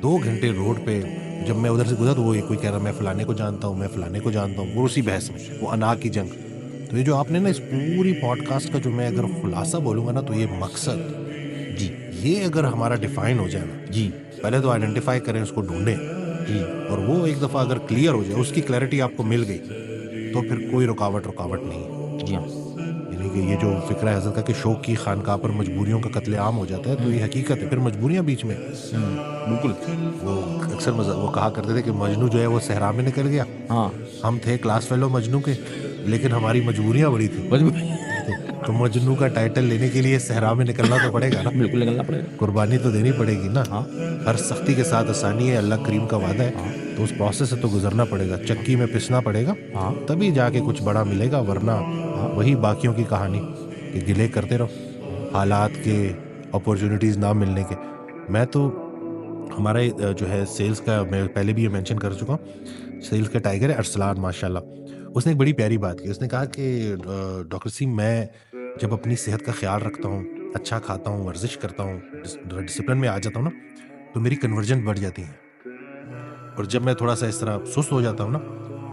S2: 2 گھنٹے روڈ پہ جب میں ادھر سے گزرا تو وہ کوئی کہہ رہا میں فلانے کو جانتا ہوں, میں فلانے کو جانتا ہوں, وہ اسی بحث میں, وہ انا کی جنگ. تو یہ جو آپ نے نا اس پوری پوڈ کاسٹ کا جو میں اگر خلاصہ بولوں گا نا, تو یہ مقصد جی, یہ اگر ہمارا ڈیفائن ہو جائے نا جی, پہلے تو آئیڈینٹیفائی کریں, اس کو ڈھونڈیں جی, اور وہ ایک دفعہ اگر کلیئر ہو جائے, اس کی کلیئرٹی آپ کو مل گئی, تو پھر کوئی رکاوٹ نہیں ہے. جی ہاں, یعنی کہ یہ جو فکر ہے حضرت کا کہ شوق کی خانقاہ پر مجبوریوں کا قتل عام ہو جاتا ہے, تو یہ حقیقت ہے. پھر مجبوریاں بیچ میں, بالکل. وہ اکثر وہ کہا کرتے تھے کہ مجنو جو ہے وہ صحرا میں نکل گیا. ہاں, ہم تھے کلاس فیلو مجنو کے, لیکن ہماری مجبوریاں بڑی تھیں. تو مجنو کا ٹائٹل لینے کے لیے صحرا میں نکلنا تو پڑے گا نا. بالکل نکلنا پڑے گا, قربانی تو دینی پڑے گی نا. ہر سختی کے ساتھ آسانی ہے, اللہ کریم کا وعدہ ہے. تو اس پروسیس سے تو گزرنا پڑے گا, چکی میں پسنا پڑے گا, تبھی جا کے کچھ بڑا ملے گا. ورنہ وہی باقیوں کی کہانی کہ گلے کرتے رہو حالات کے, اپورچونیٹیز نہ ملنے کے. میں تو ہمارا جو ہے سیلز کا, میں پہلے بھی یہ مینشن کر چکا ہوں, سیلز کا ٹائیگر ہے ارسلان ماشاء اللہ. اس نے ایک بڑی پیاری بات کی. اس نے کہا کہ ڈاکٹر سی, میں جب اپنی صحت کا خیال رکھتا ہوں, اچھا کھاتا ہوں, ورزش کرتا ہوں, ڈسپلن میں آ جاتا ہوں نا, تو میری کنورجن بڑھ جاتی ہے. اور جب میں تھوڑا سا اس طرح سست ہو جاتا ہوں نا,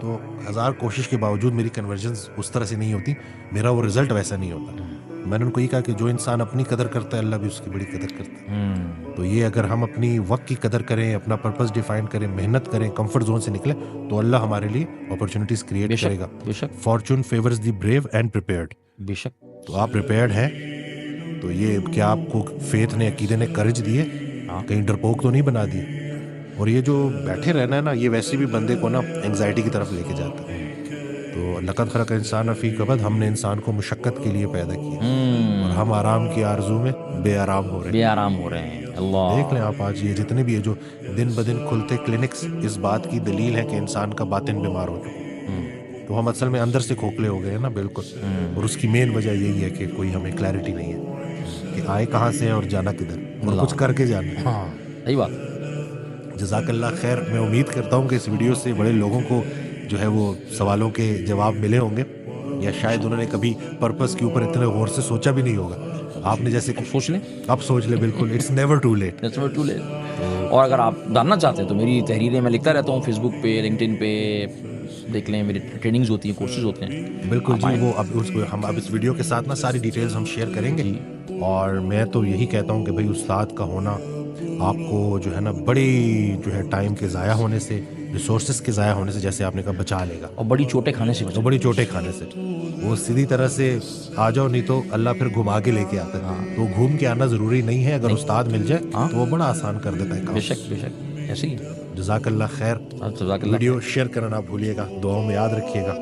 S2: تو 1000 کوشش کے باوجود میری کنورجن اس طرح سے نہیں ہوتی, میرا وہ رزلٹ ویسا نہیں ہوتا. میں نے ان کو یہ کہا کہ جو انسان اپنی قدر کرتا ہے, اللہ بھی اس کی بڑی قدر کرتا ہے. تو یہ اگر ہم اپنی وقت کی قدر کریں, اپنا پرپس ڈیفائن کریں, محنت کریں, کمفرٹ زون سے نکلیں, تو اللہ ہمارے لیے اپرچونیٹیز کریٹ کرے گا. Fortune favours the brave and prepared. بے شک. تو آپ پریپیئرڈ ہیں, تو یہ کیا آپ کو فیتھ نے, عقیدے نے کرج دیے, کہیں ڈرپوک تو نہیں بنا دیے. اور یہ جو بیٹھے رہنا ہے نا, یہ ویسے بھی بندے کو نا انگزائٹی کی طرف لے کے جاتا ہے. تو لقد خلق انسان فی کبد, ہم نے انسان کو مشقت کے لیے پیدا کیا, اور ہم آرام کی آرزو میں بے آرام ہو رہے ہیں. اللہ دیکھ لیں آپ, آج یہ جتنے بھی یہ جو دن بدن کھلتے کلینکس, اس بات کی دلیل ہے کہ انسان کا باطن بیمار ہو چکا. تو ہم اصل میں اندر سے کھوکھلے ہو گئے ہیں نا, بالکل. اور اس کی مین وجہ یہی ہے کہ کوئی ہمیں کلیئرٹی نہیں ہے کہ آئے کہاں سے اور جانا کدھر, اور کچھ کر کے جانا. ہاں صحیح بات. جزاک اللہ خیر. میں امید کرتا ہوں کہ اس ویڈیو سے بڑے لوگوں کو جو ہے وہ سوالوں کے جواب ملے ہوں گے, یا شاید انہوں نے کبھی پرپس کے اوپر اتنے غور سے سوچا بھی نہیں ہوگا. آپ نے جیسے کہ
S3: سوچ لیں,
S2: اب سوچ لیں, بالکل it's never too late.
S3: That's never too late. اور اگر آپ جاننا چاہتے ہیں تو میری تحریریں میں لکھتا رہتا ہوں فیس بک پہ, لنکڈ ان پہ, دیکھ لیں میری ٹریننگز ہوتی ہیں, کورسز ہوتے ہیں.
S2: بالکل جی, وہ ہم اب اس ویڈیو کے ساتھ نا ساری ڈیٹیلز ہم شیئر کریں گے. اور میں تو یہی کہتا ہوں کہ بھائی استاد کا ہونا آپ کو جو ہے نا بڑی جو ہے ٹائم کے ضائع ہونے سے, ریسورسز کے ضائع ہونے سے, جیسے آپ نے کہا, بچا لے گا.
S3: اور بڑی چوٹیں کھانے سے
S2: تو
S3: بچیں.
S2: بڑی چوٹیں کھانے سے وہ سیدھی طرح سے آ جاؤ, نہیں تو اللہ پھر گھما کے لے کے آتا ہے. تو گھوم کے آنا ضروری نہیں ہے, اگر استاد مل جائے تو وہ بڑا آسان کر دیتا ہے کام.
S3: بے شک بے شک, ایسے ہی.
S2: جزاک اللہ خیر.
S3: جزاک اللہ.
S2: ویڈیو شیئر کرنا نہ بھولیے گا, دعاؤں میں یاد رکھیے گا.